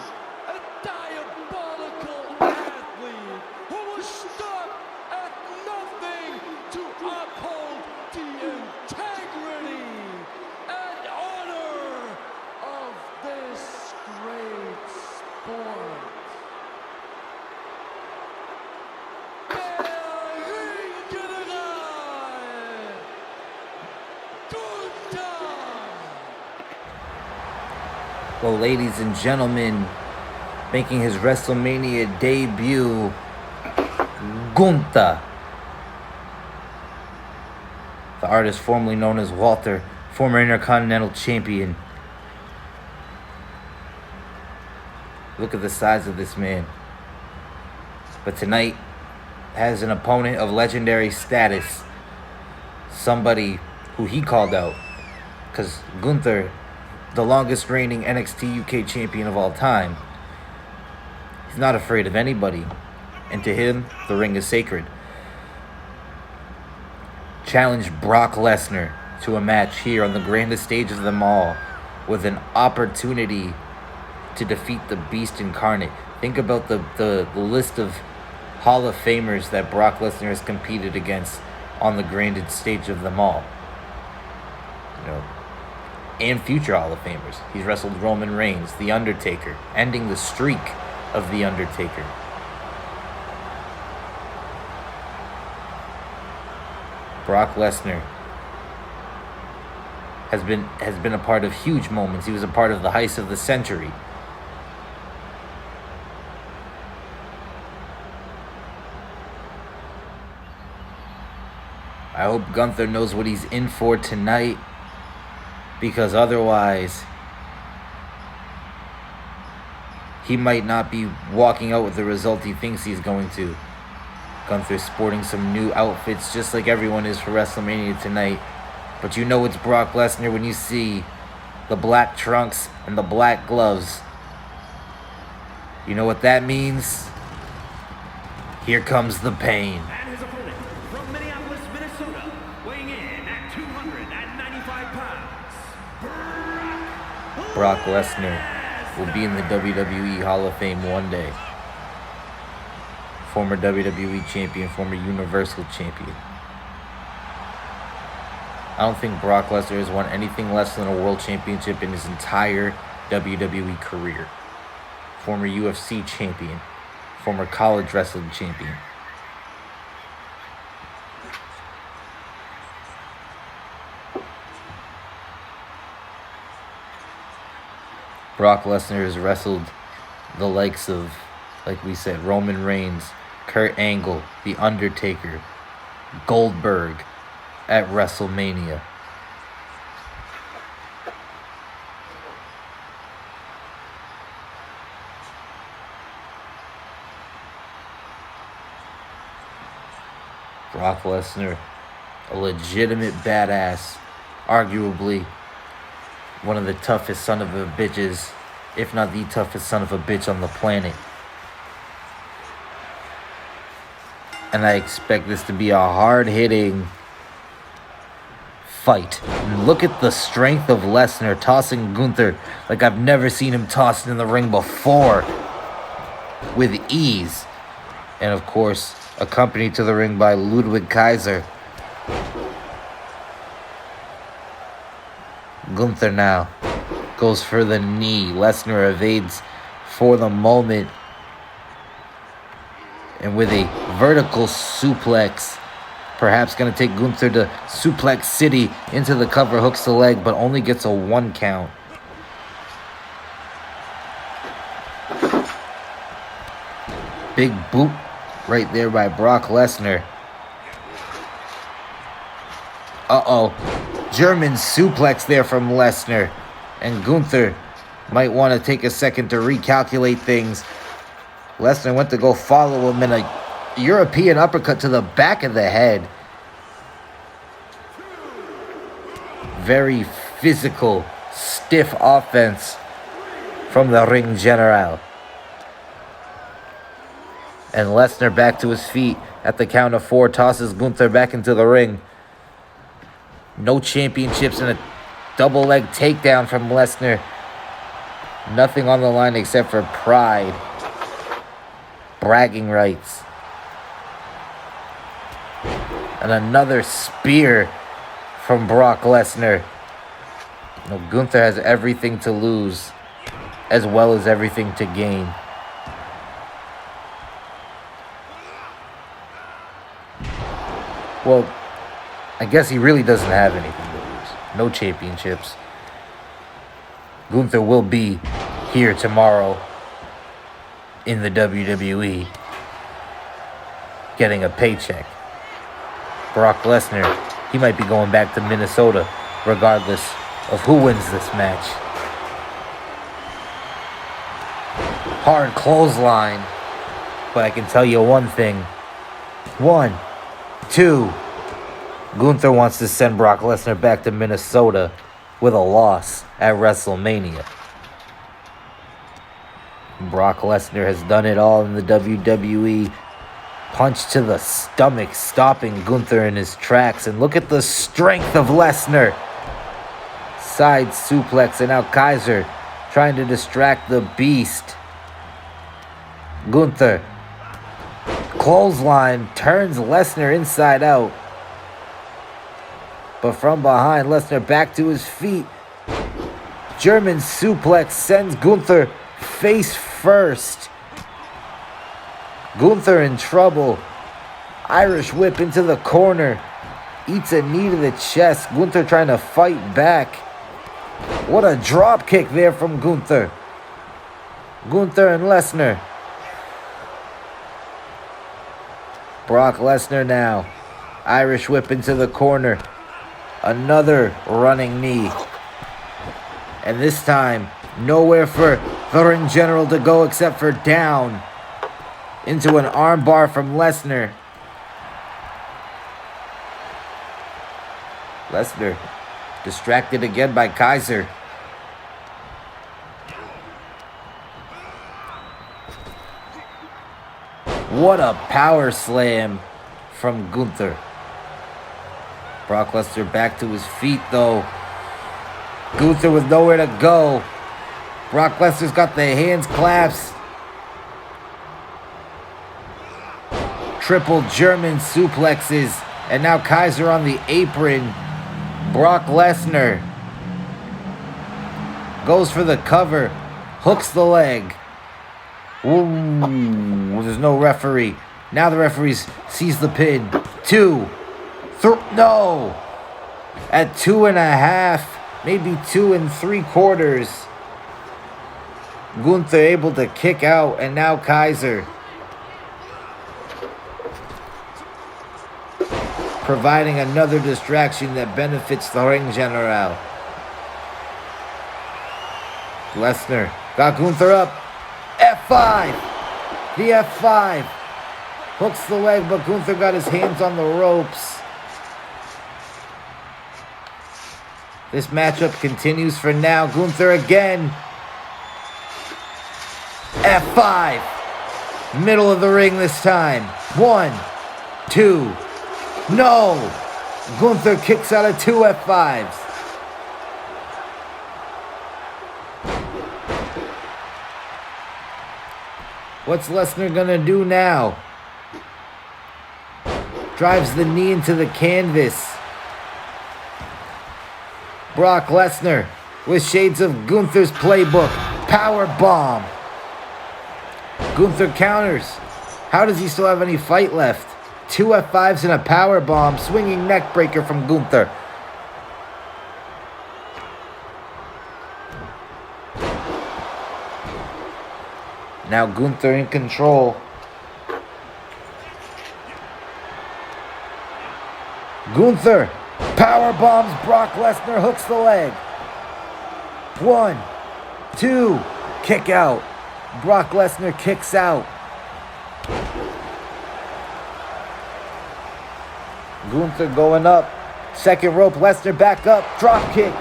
A diabolical athlete who was stuck at nothing to uphold the integrity and honor of this great sport. Well, ladies and gentlemen, making his WrestleMania debut, Gunther. The artist formerly known as Walter, former Intercontinental Champion. Look at the size of this man. But tonight has an opponent of legendary status. Somebody who he called out. Because Gunther, the longest reigning NXT UK champion of all time, he's not afraid of anybody. And to him, the ring is sacred. Challenged Brock Lesnar to a match here on the grandest stage of them all, with an opportunity to defeat the Beast Incarnate. Think about the list of Hall of Famers that Brock Lesnar has competed against on the grandest stage of them all. You know, and future Hall of Famers. He's wrestled Roman Reigns, The Undertaker, ending the streak of The Undertaker. Brock Lesnar has been a part of huge moments. He was a part of the heist of the century. I hope Gunther knows what he's in for tonight, because otherwise he might not be walking out with the result he thinks he's going to. Gunther's sporting some new outfits, just like everyone is for WrestleMania tonight. But you know it's Brock Lesnar when you see the black trunks and the black gloves. You know what that means? Here comes the pain. And his opponent from Minneapolis, Minnesota, weighing in at 295 pounds, Brock Lesnar will be in the WWE Hall of Fame one day. Former WWE champion, former Universal champion. I don't think Brock Lesnar has won anything less than a world championship in his entire WWE career. Former UFC champion, former college wrestling champion. Brock Lesnar has wrestled the likes of, like we said, Roman Reigns, Kurt Angle, The Undertaker, Goldberg at WrestleMania. Brock Lesnar, a legitimate badass, arguably one of the toughest son of a bitches, if not the toughest son of a bitch on the planet. And I expect this to be a hard-hitting fight. And look at the strength of Lesnar tossing Gunther like I've never seen him tossed in the ring before, with ease. And of course, accompanied to the ring by Ludwig Kaiser. Gunther now goes for the knee. Lesnar evades for the moment. And with a vertical suplex, perhaps going to take Gunther to Suplex City into the cover, hooks the leg, but only gets a 1 count. Big boot right there by Brock Lesnar. Uh-oh. German suplex there from Lesnar. And Gunther might want to take a second to recalculate things. Lesnar went to go follow him in a European uppercut to the back of the head. very physical, stiff offense from the Ring General. And Lesnar back to his feet at the count of 4, tosses Gunther back into the ring. No championships and a double leg takedown from Lesnar. Nothing on the line except for pride. Bragging rights. And another spear from Brock Lesnar. Gunther has everything to lose as well as everything to gain. Well, I guess he really doesn't have anything to lose. No championships. Gunther will be here tomorrow in the WWE getting a paycheck. Brock Lesnar, he might be going back to Minnesota regardless of who wins this match. Hard clothesline. But I can tell you one thing. 1, 2. Gunther wants to send Brock Lesnar back to Minnesota with a loss at WrestleMania. Brock Lesnar has done it all in the WWE. Punch to the stomach, stopping Gunther in his tracks. And look at the strength of Lesnar. Side suplex, and now Kaiser trying to distract the beast. Gunther. Clothesline turns Lesnar inside out. But from behind, Lesnar back to his feet. German suplex sends Gunther face first. Gunther in trouble. Irish whip into the corner. Eats a knee to the chest. Gunther trying to fight back. What a drop kick there from Gunther. Gunther and Lesnar. Brock Lesnar now. Irish whip into the corner. Another running knee. And this time, nowhere for the Ring General to go except for down. Into an armbar from Lesnar. Lesnar distracted again by Kaiser. What a power slam from Gunther. Brock Lesnar back to his feet though. Gunther with nowhere to go. Brock Lesnar's got the hands clasped. Triple German suplexes. And now Kaiser on the apron. Brock Lesnar goes for the cover. Hooks the leg. Ooh, there's no referee. Now the referee sees the pin. 2. No. At 2.5. Maybe 2 3/4. Gunther able to kick out. And now Kaiser providing another distraction that benefits the Ring General. Lesnar got Gunther up. F5. The F5. Hooks the leg, but Gunther got his hands on the ropes. This matchup continues for now. Gunther again. F5. Middle of the ring this time. 1, 2. No! Gunther kicks out of 2 F5s. What's Lesnar gonna do now? Drives the knee into the canvas. Brock Lesnar with shades of Gunther's playbook. Power bomb. Gunther counters. How does he still have any fight left? 2 F5s and a power bomb. Swinging neck breaker from Gunther. Now Gunther in control. Gunther power bombs Brock Lesnar, hooks the leg. 1, 2, kick out. Brock Lesnar kicks out. Gunther going up. Second rope, Lesnar back up, drop kick.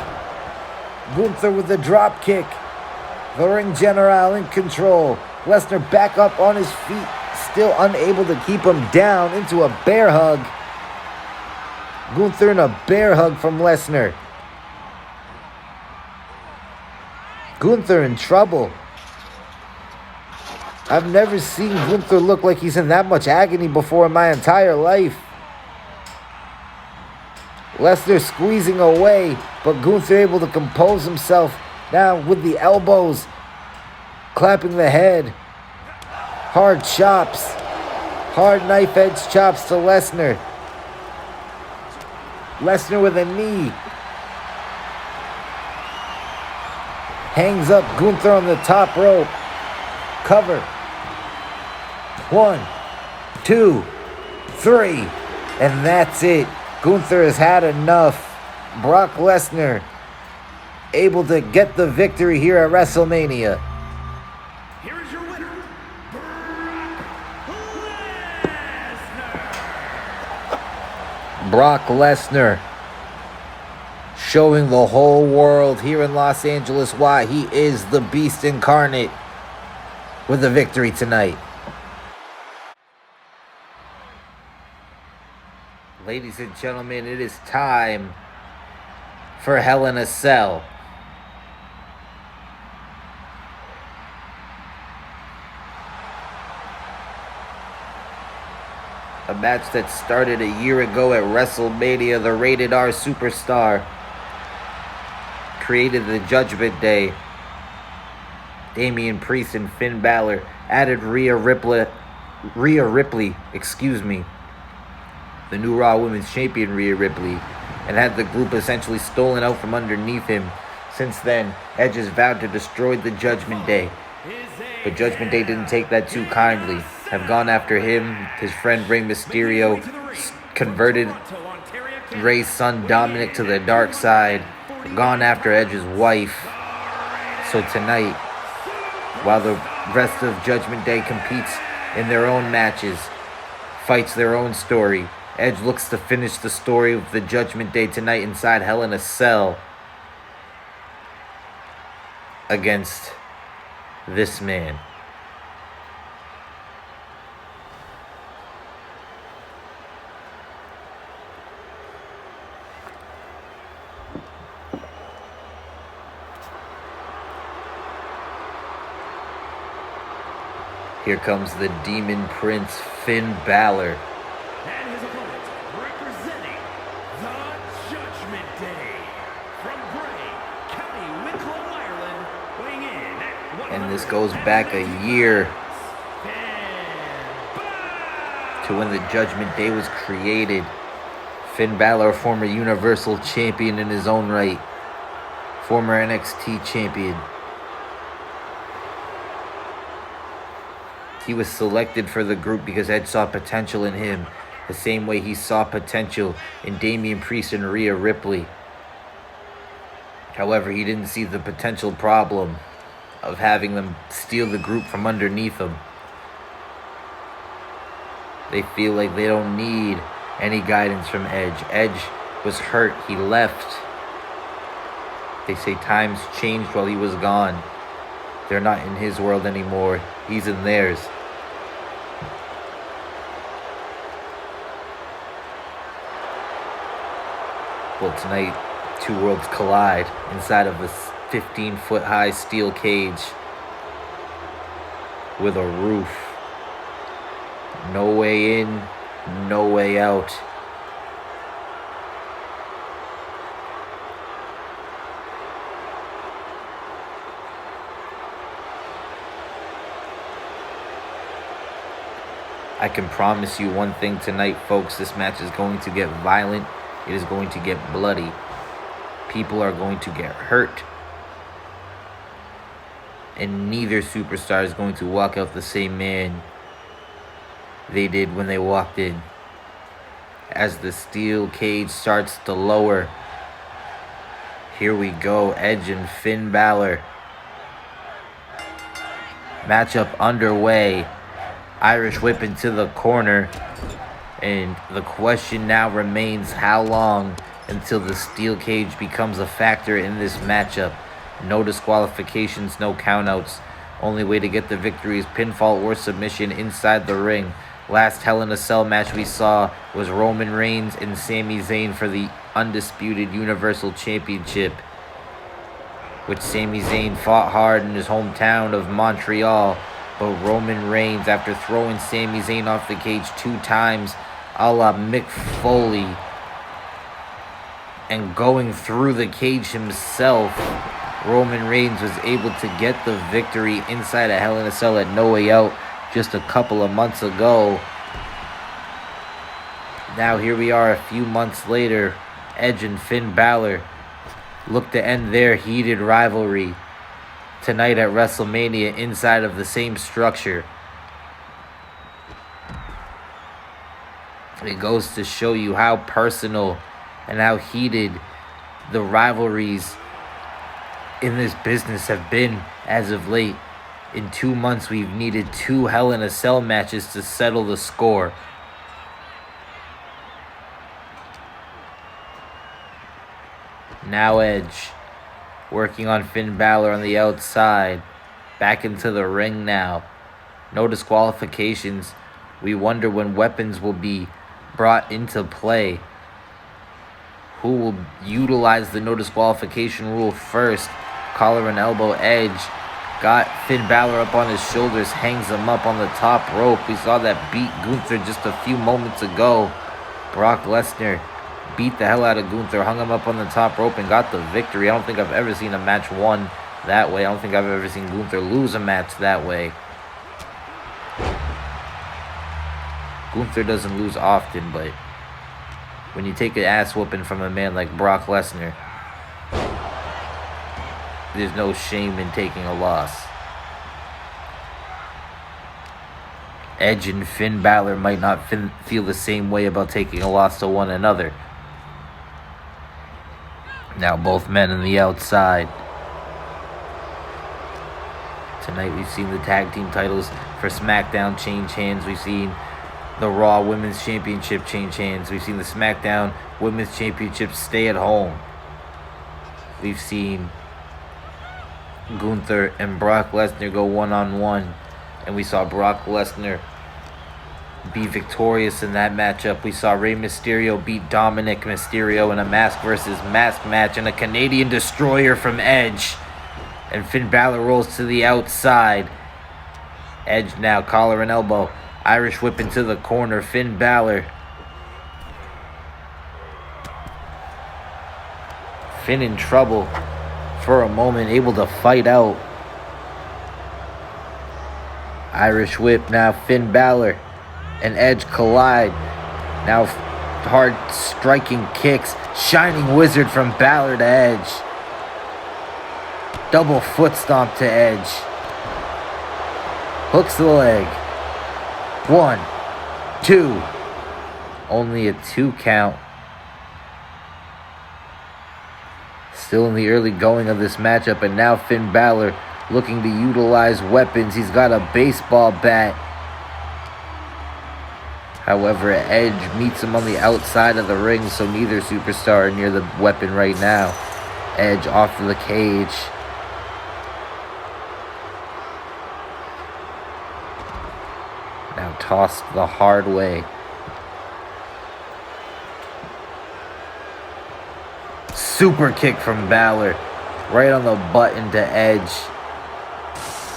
Gunther with the drop kick. The ring general in control. Lesnar back up on his feet, still unable to keep him down, into a bear hug. Gunther in a bear hug from Lesnar. Gunther in trouble. I've never seen Gunther look like he's in that much agony before in my entire life. Lesnar squeezing away, but Gunther able to compose himself now with the elbows, clapping the head. Hard chops, hard knife edge chops to Lesnar. Lesnar with a knee. Hangs up Gunther on the top rope. Cover. 1, 2, 3. And that's it. Gunther has had enough. Brock Lesnar able to get the victory here at WrestleMania. Here is your winner, Brock Lesnar showing the whole world here in Los Angeles why he is the Beast incarnate with the victory tonight. Ladies and gentlemen, it is time for Hell in a Cell. A match that started a year ago at WrestleMania. The Rated R superstar created the Judgment Day. Damian Priest and Finn Balor added Rhea Ripley, the new Raw Women's Champion Rhea Ripley, and had the group essentially stolen out from underneath him. Since then, Edge has vowed to destroy the Judgment Day. But Judgment Day didn't take that too kindly. Have gone after him, his friend Rey Mysterio, converted Rey's son Dominic to the dark side, gone after Edge's wife. So tonight, while the rest of Judgment Day competes in their own matches, fights their own story, Edge looks to finish the story of the Judgment Day tonight inside Hell in a Cell against this man. Here comes the Demon Prince, Finn Balor. and his opponent, representing the Judgment Day, from Bray, County Wicklow, Ireland, weighing in at And this goes back a year to when the Judgment Day was created. Finn Balor, a former Universal Champion in his own right, former NXT Champion. He was selected for the group because Edge saw potential in him, the same way he saw potential in Damian Priest and Rhea Ripley. However, he didn't see the potential problem of having them steal the group from underneath them. They feel like they don't need any guidance from Edge. Edge was hurt. He left. They say times changed while he was gone. They're not in his world anymore. He's in theirs. Well, tonight, two worlds collide inside of a 15-foot high steel cage with a roof. No way in, no way out. I can promise you one thing tonight, folks. This match is going to get violent. It is going to get bloody. People are going to get hurt. And neither superstar is going to walk out the same man they did when they walked in. As the steel cage starts to lower, here we go. Edge and Finn Balor. Matchup underway. Irish whip into the corner. And the question now remains, how long until the steel cage becomes a factor in this matchup. No disqualifications, no countouts. Only way to get the victory is pinfall or submission inside the ring. Last Hell in a Cell match we saw was Roman Reigns and Sami Zayn for the undisputed Universal Championship, which Sami Zayn fought hard in his hometown of Montreal, but Roman Reigns, after throwing Sami Zayn off the cage 2 times a la Mick Foley and going through the cage himself, Roman Reigns was able to get the victory inside a Hell in a Cell at No Way Out just a couple of months ago. Now here we are a few months later. Edge and Finn Balor look to end their heated rivalry tonight at WrestleMania inside of the same structure. It goes to show you how personal and how heated the rivalries in this business have been as of late. In 2 months, we've needed 2 Hell in a Cell matches to settle the score. Now Edge working on Finn Balor on the outside. Back into the ring now. No disqualifications. We wonder when weapons will be brought into play. Who will utilize the no disqualification rule first? Collar and elbow. Edge got Finn Balor up on his shoulders, hangs him up on the top rope. We saw that beat Gunther just a few moments ago. Brock Lesnar beat the hell out of Gunther, hung him up on the top rope, and got the victory. I don't think I've ever seen a match won that way. I don't think I've ever seen Gunther lose a match that way. Gunther doesn't lose often, but when you take an ass whooping from a man like Brock Lesnar, there's no shame in taking a loss. Edge and Finn Balor might not feel the same way about taking a loss to one another. Now both men on the outside. Tonight we've seen the tag team titles for SmackDown change hands. We've seen the Raw Women's Championship change hands. We've seen the SmackDown Women's Championship stay at home. We've seen Gunther and Brock Lesnar go one-on-one, and we saw Brock Lesnar be victorious in that matchup. We saw Rey Mysterio beat Dominic Mysterio in a mask versus mask match, and a Canadian Destroyer from Edge. And Finn Balor rolls to the outside. Edge now, collar and elbow. Irish whip into the corner. Finn Balor. Finn in trouble for a moment, able to fight out. Irish whip now. Finn Balor and Edge collide. Now hard striking kicks. Shining Wizard from Balor to Edge. Double foot stomp to Edge. Hooks the leg. 1, 2. Only a 2 count. Still in the early going of this matchup, and now Finn Balor looking to utilize weapons. He's got a baseball bat. However, Edge meets him on the outside of the ring, so neither superstar are near the weapon right now. Edge off of the cage. Now tossed the hard way. Super kick from Balor. Right on the button to Edge.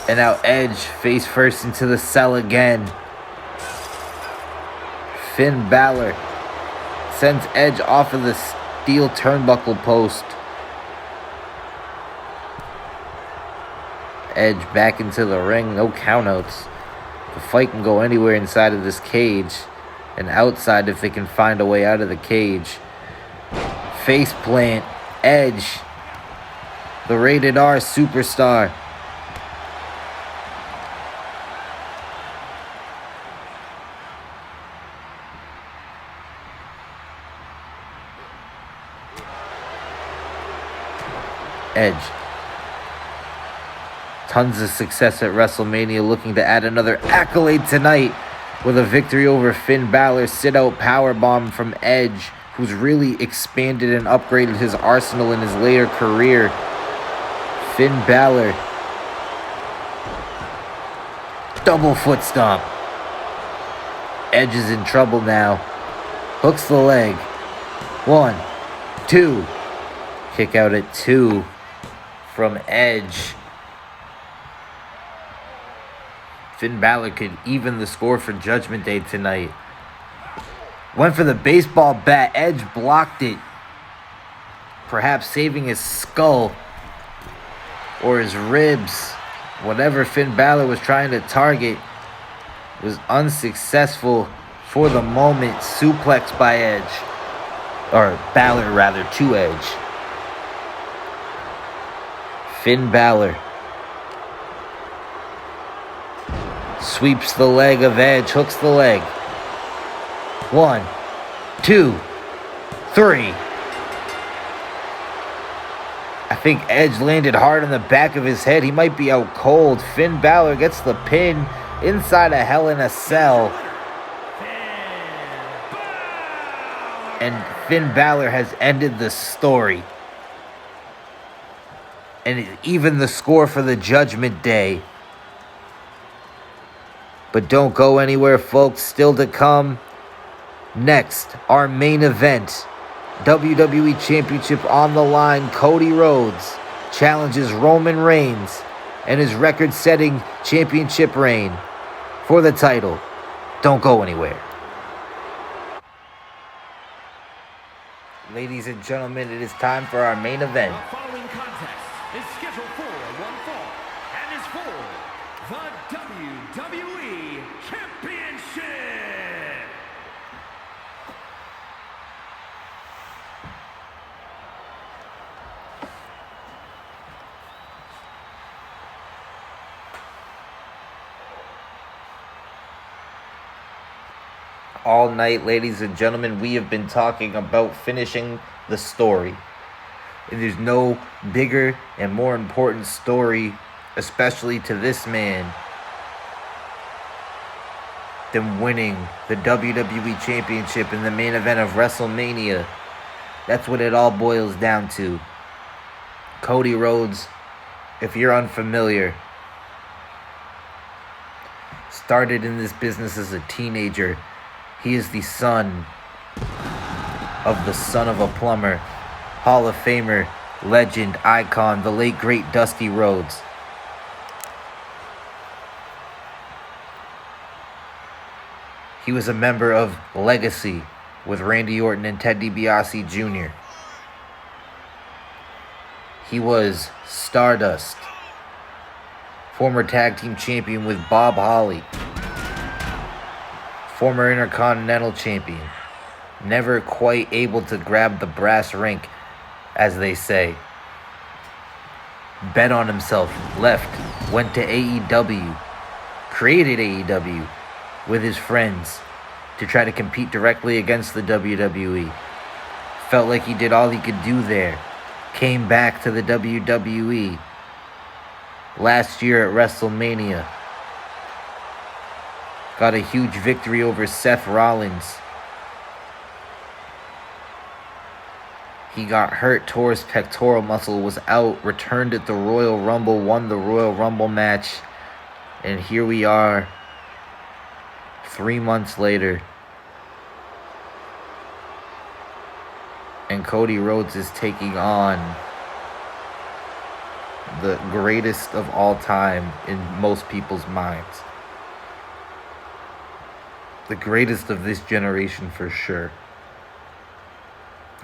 And now Edge face first into the cell again. Finn Balor sends Edge off of the steel turnbuckle post. Edge back into the ring. No countouts. The fight can go anywhere inside of this cage and outside if they can find a way out of the cage. Face plant. Edge, the rated R superstar. Edge. Tons of success at WrestleMania, looking to add another accolade tonight with a victory over Finn Balor. Sit-out powerbomb from Edge who's really expanded and upgraded his arsenal in his later career. Finn Balor. Double foot stomp. Edge is in trouble now. Hooks the leg. 1, 2. Kick out at 2 from Edge. Finn Balor could even the score for Judgment Day tonight. Went for the baseball bat. Edge blocked it. Perhaps saving his skull or his ribs. Whatever Finn Balor was trying to target was unsuccessful for the moment. Suplex by Edge. Or Balor rather, to Edge. Finn Balor sweeps the leg of Edge, hooks the leg. 1, 2, 3. I think Edge landed hard on the back of his head. He might be out cold. Finn Balor gets the pin inside a Hell in a Cell. And Finn Balor has ended the story. And even the score for the Judgment Day. But don't go anywhere, folks. Still to come. Next, our main event. WWE Championship on the line. Cody Rhodes challenges Roman Reigns and his record-setting championship reign for the title. Don't go anywhere. Ladies and gentlemen, it is time for our main event. The following contest is scheduled for one fall and is for the WWE Championship. All night, ladies and gentlemen, we have been talking about finishing the story. And there's no bigger and more important story, especially to this man, than winning the WWE Championship in the main event of WrestleMania. That's what it all boils down to. Cody Rhodes, if you're unfamiliar, started in this business as a teenager. He is the son of a plumber, Hall of Famer, legend, icon, the late great Dusty Rhodes. He was a member of Legacy with Randy Orton and Ted DiBiase Jr. He was Stardust, former tag team champion with Bob Holly. Former Intercontinental Champion. Never quite able to grab the brass rink, as they say. Bet on himself. Left. Went to AEW. Created AEW with his friends to try to compete directly against the WWE. Felt like he did all he could do there. Came back to the WWE last year at WrestleMania. Got a huge victory over Seth Rollins. He got hurt, tore his pectoral muscle, was out, returned at the Royal Rumble, won the Royal Rumble match. And here we are, 3 months later. And Cody Rhodes is taking on the greatest of all time in most people's minds. The greatest of this generation for sure.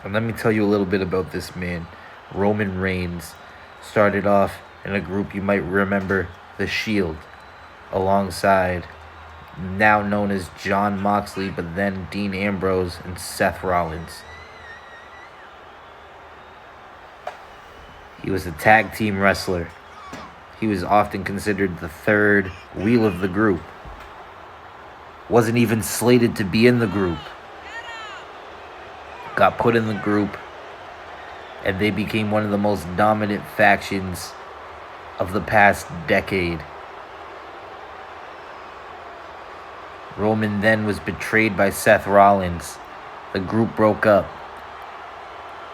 And let me tell you a little bit about this man. Roman Reigns started off in a group you might remember, The Shield, alongside now known as Jon Moxley, but then Dean Ambrose and Seth Rollins. He was a tag team wrestler. He was often considered the third wheel of the group. Wasn't even slated to be in the group. Got put in the group, and they became one of the most dominant factions of the past decade. Roman then was betrayed by Seth Rollins. The group broke up.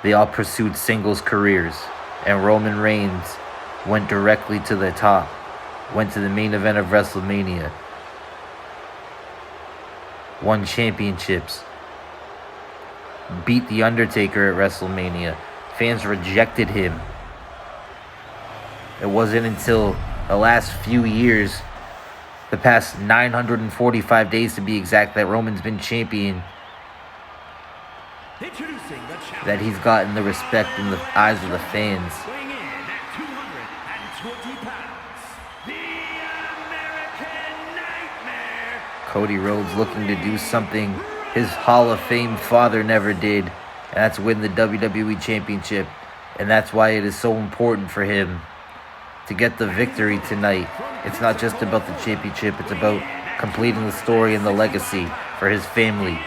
they all pursued singles careers. And Roman Reigns went directly to the top. Went to the main event of WrestleMania. Won championships. Beat The Undertaker at WrestleMania. Fans rejected him. It wasn't until the last few years, the past 945 days to be exact, that Roman's been champion, that he's gotten the respect in the eyes of the fans. Weighing in at 220 pounds, the American Nightmare. Cody Rhodes looking to do something his Hall of Fame father never did, and that's win the WWE Championship. And that's why it is so important for him to get the victory tonight. It's not just about the championship, it's about completing the story and the legacy for his family.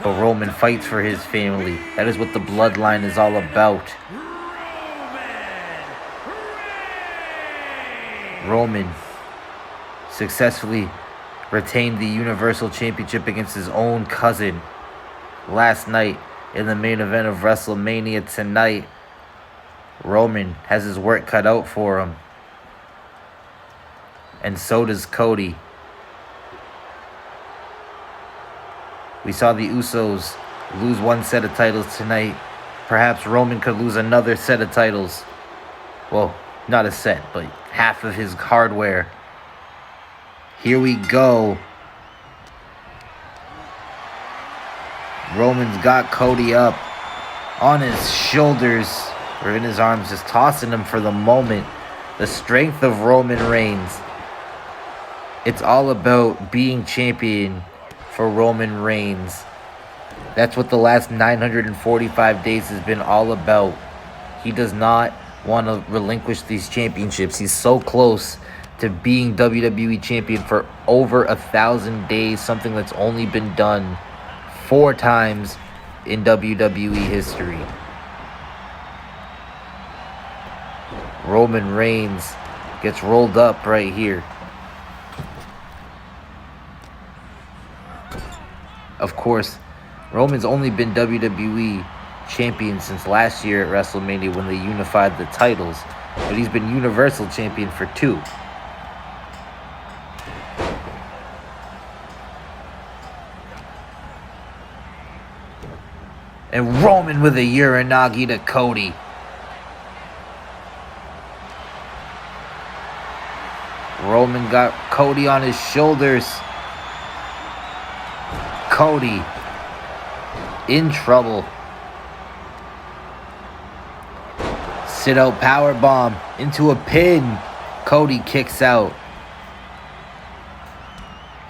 But Roman fights for his family. That is what the bloodline is all about. Roman successfully retained the Universal Championship against his own cousin last night in the main event of WrestleMania tonight. Roman has his work cut out for him. And so does Cody. We saw the Usos lose one set of titles tonight. Perhaps Roman could lose another set of titles. Well, not a set, but half of his hardware. Here we go. Roman's got Cody up on his shoulders, or in his arms, just tossing him for the moment. The strength of Roman Reigns. It's all about being champion for Roman Reigns. That's what the last 945 days has been all about. He does not want to relinquish these championships. He's so close to being WWE champion for over 1,000 days, something that's only been done 4 times in WWE history. Roman Reigns gets rolled up right here. Of course, Roman's only been WWE champion since last year at WrestleMania when they unified the titles, but he's been Universal champion for 2. And Roman with a Uranagi to Cody. Roman got Cody on his shoulders. Cody in trouble. Sit out powerbomb into a pin. Cody kicks out.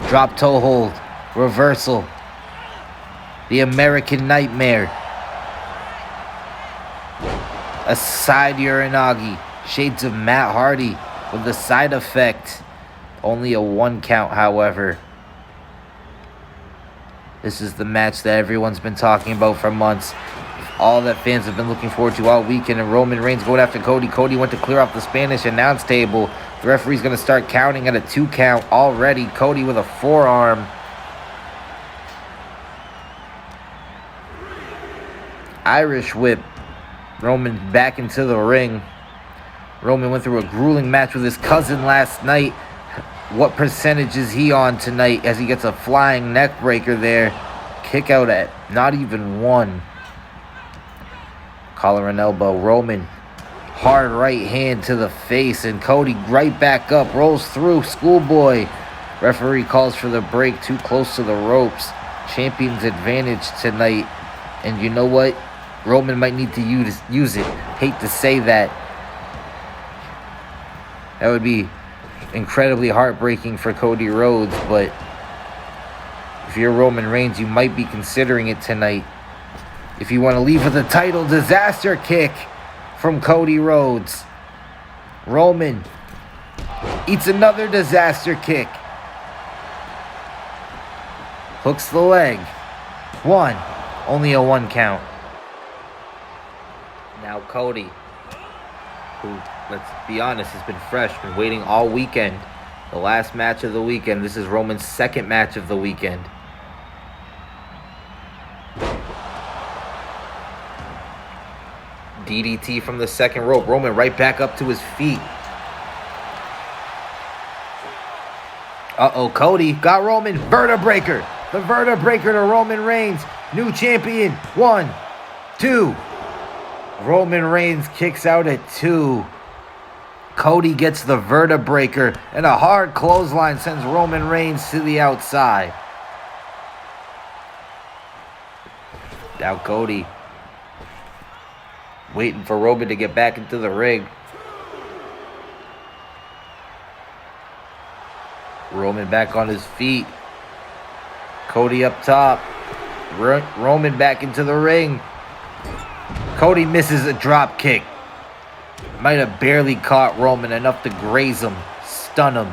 Drop toe hold. Reversal. The American Nightmare. A side Uranagi. Shades of Matt Hardy with the side effect. Only a 1 count, however. This is the match that everyone's been talking about for months. All that fans have been looking forward to all weekend. And Roman Reigns going after Cody. Cody went to clear off the Spanish announce table. The referee's going to start counting at a 2 count already. Cody with a forearm. Irish whip. Roman back into the ring. Roman went through a grueling match with his cousin last night. What percentage is he on tonight as he gets a flying neck breaker there? Kick out at not even 1. Collar and elbow. Roman. Hard right hand to the face. And Cody right back up. Rolls through. Schoolboy. Referee calls for the break. Too close to the ropes. Champion's advantage tonight. And you know what? Roman might need to use it. Hate to say that. That would be incredibly heartbreaking for Cody Rhodes, but if you're Roman Reigns, you might be considering it tonight. If you want to leave with a title, disaster kick from Cody Rhodes. Roman eats another disaster kick. Hooks the leg. 1. Only a 1 count. Now Cody, who, let's be honest, has been fresh, been waiting all weekend. The last match of the weekend. This is Roman's 2nd match of the weekend. DDT from the second rope. Roman right back up to his feet. Uh-oh, Cody got Roman. Vertebreaker. The Vertebreaker to Roman Reigns. New champion. 1, 2. Roman Reigns kicks out at 2. Cody gets the Vertebreaker, and a hard clothesline sends Roman Reigns to the outside. Now Cody waiting for Roman to get back into the ring. Roman back on his feet. Cody up top. Roman back into the ring. Cody misses a drop kick. Might have barely caught Roman, enough to graze him, stun him.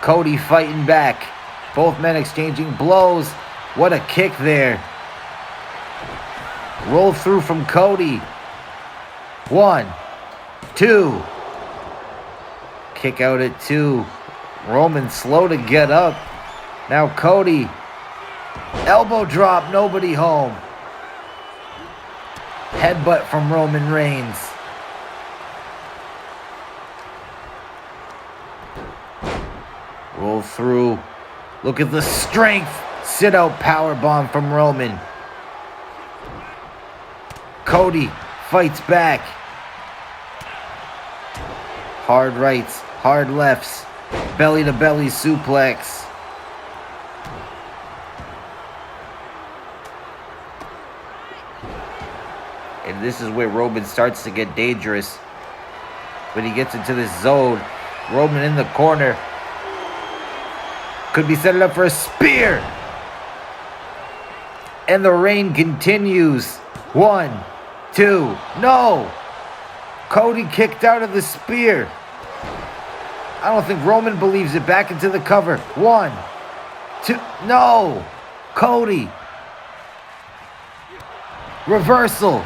Cody fighting back. Both men exchanging blows. What a kick there. Roll through from Cody. 1, 2. Kick out at 2. Roman slow to get up. Now Cody. Elbow drop, nobody home. Headbutt from Roman Reigns. Roll through. Look at the strength. Sit out powerbomb from Roman. Cody fights back. Hard rights, hard lefts. Belly to belly suplex. And this is where Roman starts to get dangerous. When he gets into this zone, Roman in the corner. Could be setting up for a spear. And the reign continues. 1, 2. No! Cody kicked out of the spear. I don't think Roman believes it. Back into the cover. 1, 2. No! Cody. Reversal.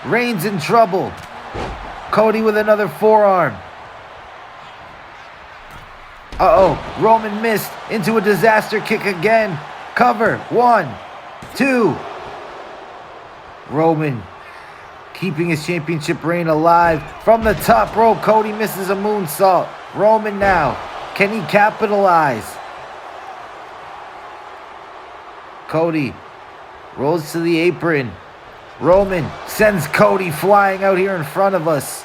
Reigns in trouble. Cody with another forearm. Uh-oh. Roman missed into a disaster kick again. Cover. 1, 2. Roman keeping his championship reign alive. From the top rope, Cody misses a moonsault. Roman now. Can he capitalize? Cody rolls to the apron. Roman sends Cody flying out here in front of us.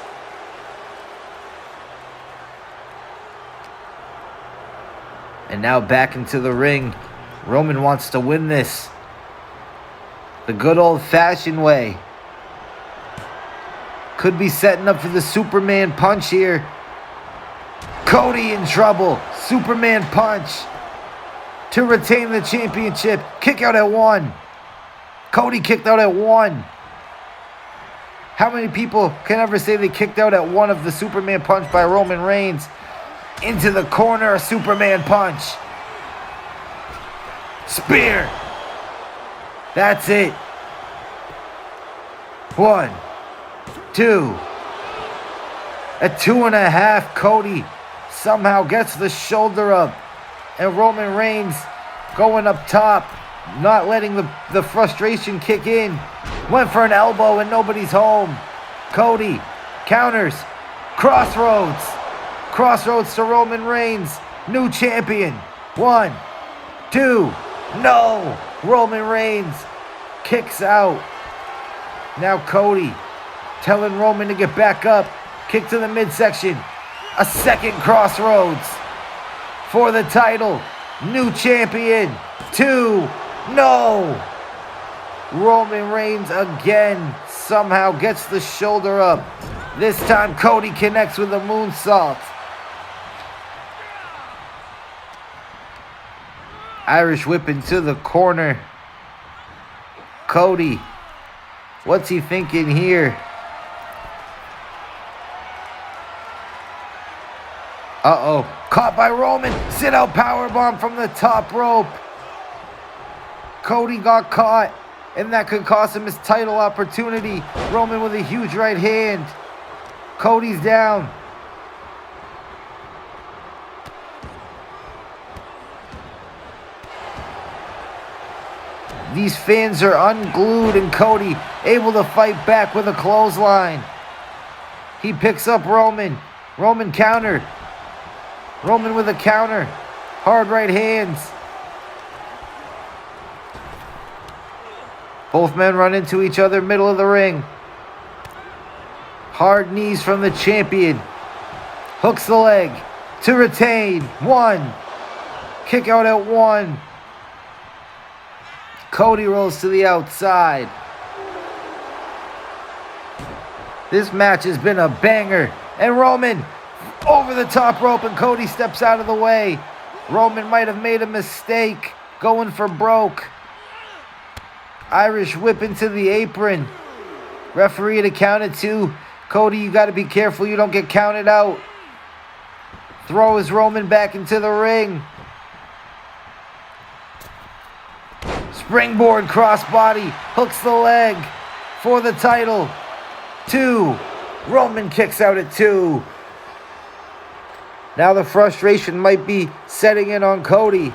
And now back into the ring. Roman wants to win this the good old-fashioned way. Could be setting up for the Superman punch here. Cody in trouble. Superman punch to retain the championship. Kick out at 1. Cody kicked out at 1. How many people can ever say they kicked out at 1 of the Superman punch by Roman Reigns? Into the corner, a Superman punch. Spear. That's it. 1, 2. At 2.5, Cody somehow gets the shoulder up. And Roman Reigns going up top, not letting the frustration kick in. Went for an elbow and nobody's home. Cody counters. Crossroads. Crossroads to Roman Reigns. New champion. 1, 2. No! Roman Reigns kicks out. Now Cody telling Roman to get back up. Kick to the midsection. A second crossroads for the title. New champion. 2. No! Roman Reigns again somehow gets the shoulder up. This time Cody connects with a moonsault. Irish whip into the corner. Cody, what's he thinking here? Uh-oh. Caught by Roman. Sit out powerbomb from the top rope. Cody got caught, and that could cost him his title opportunity. Roman with a huge right hand. Cody's down. These fans are unglued, and Cody able to fight back with a clothesline. He picks up Roman. Roman counter. Roman with a counter. Hard right hands. Both men run into each other, middle of the ring. Hard knees from the champion. Hooks the leg to retain. 1. Kick out at 1. Cody rolls to the outside. This match has been a banger. And Roman over the top rope, and Cody steps out of the way. Roman might have made a mistake going for broke. Irish whip into the apron. Referee to count it 2. Cody, you got to be careful you don't get counted out. Throws Roman back into the ring. Springboard crossbody. Hooks the leg for the title. 2. Roman kicks out at 2. Now the frustration might be setting in on Cody.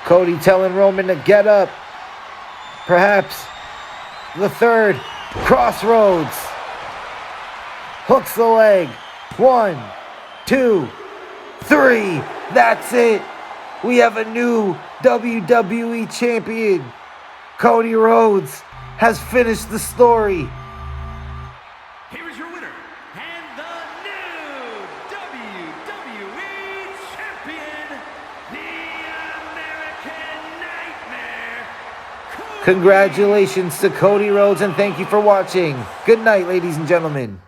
Cody telling Roman to get up. Perhaps the 3rd. Crossroads. Hooks the leg. 1, 2, 3. That's it. We have a new WWE champion. Cody Rhodes has finished the story. Here is your winner and the new WWE champion, the American Nightmare. Congratulations to Cody Rhodes, and thank you for watching. Good night, ladies and gentlemen.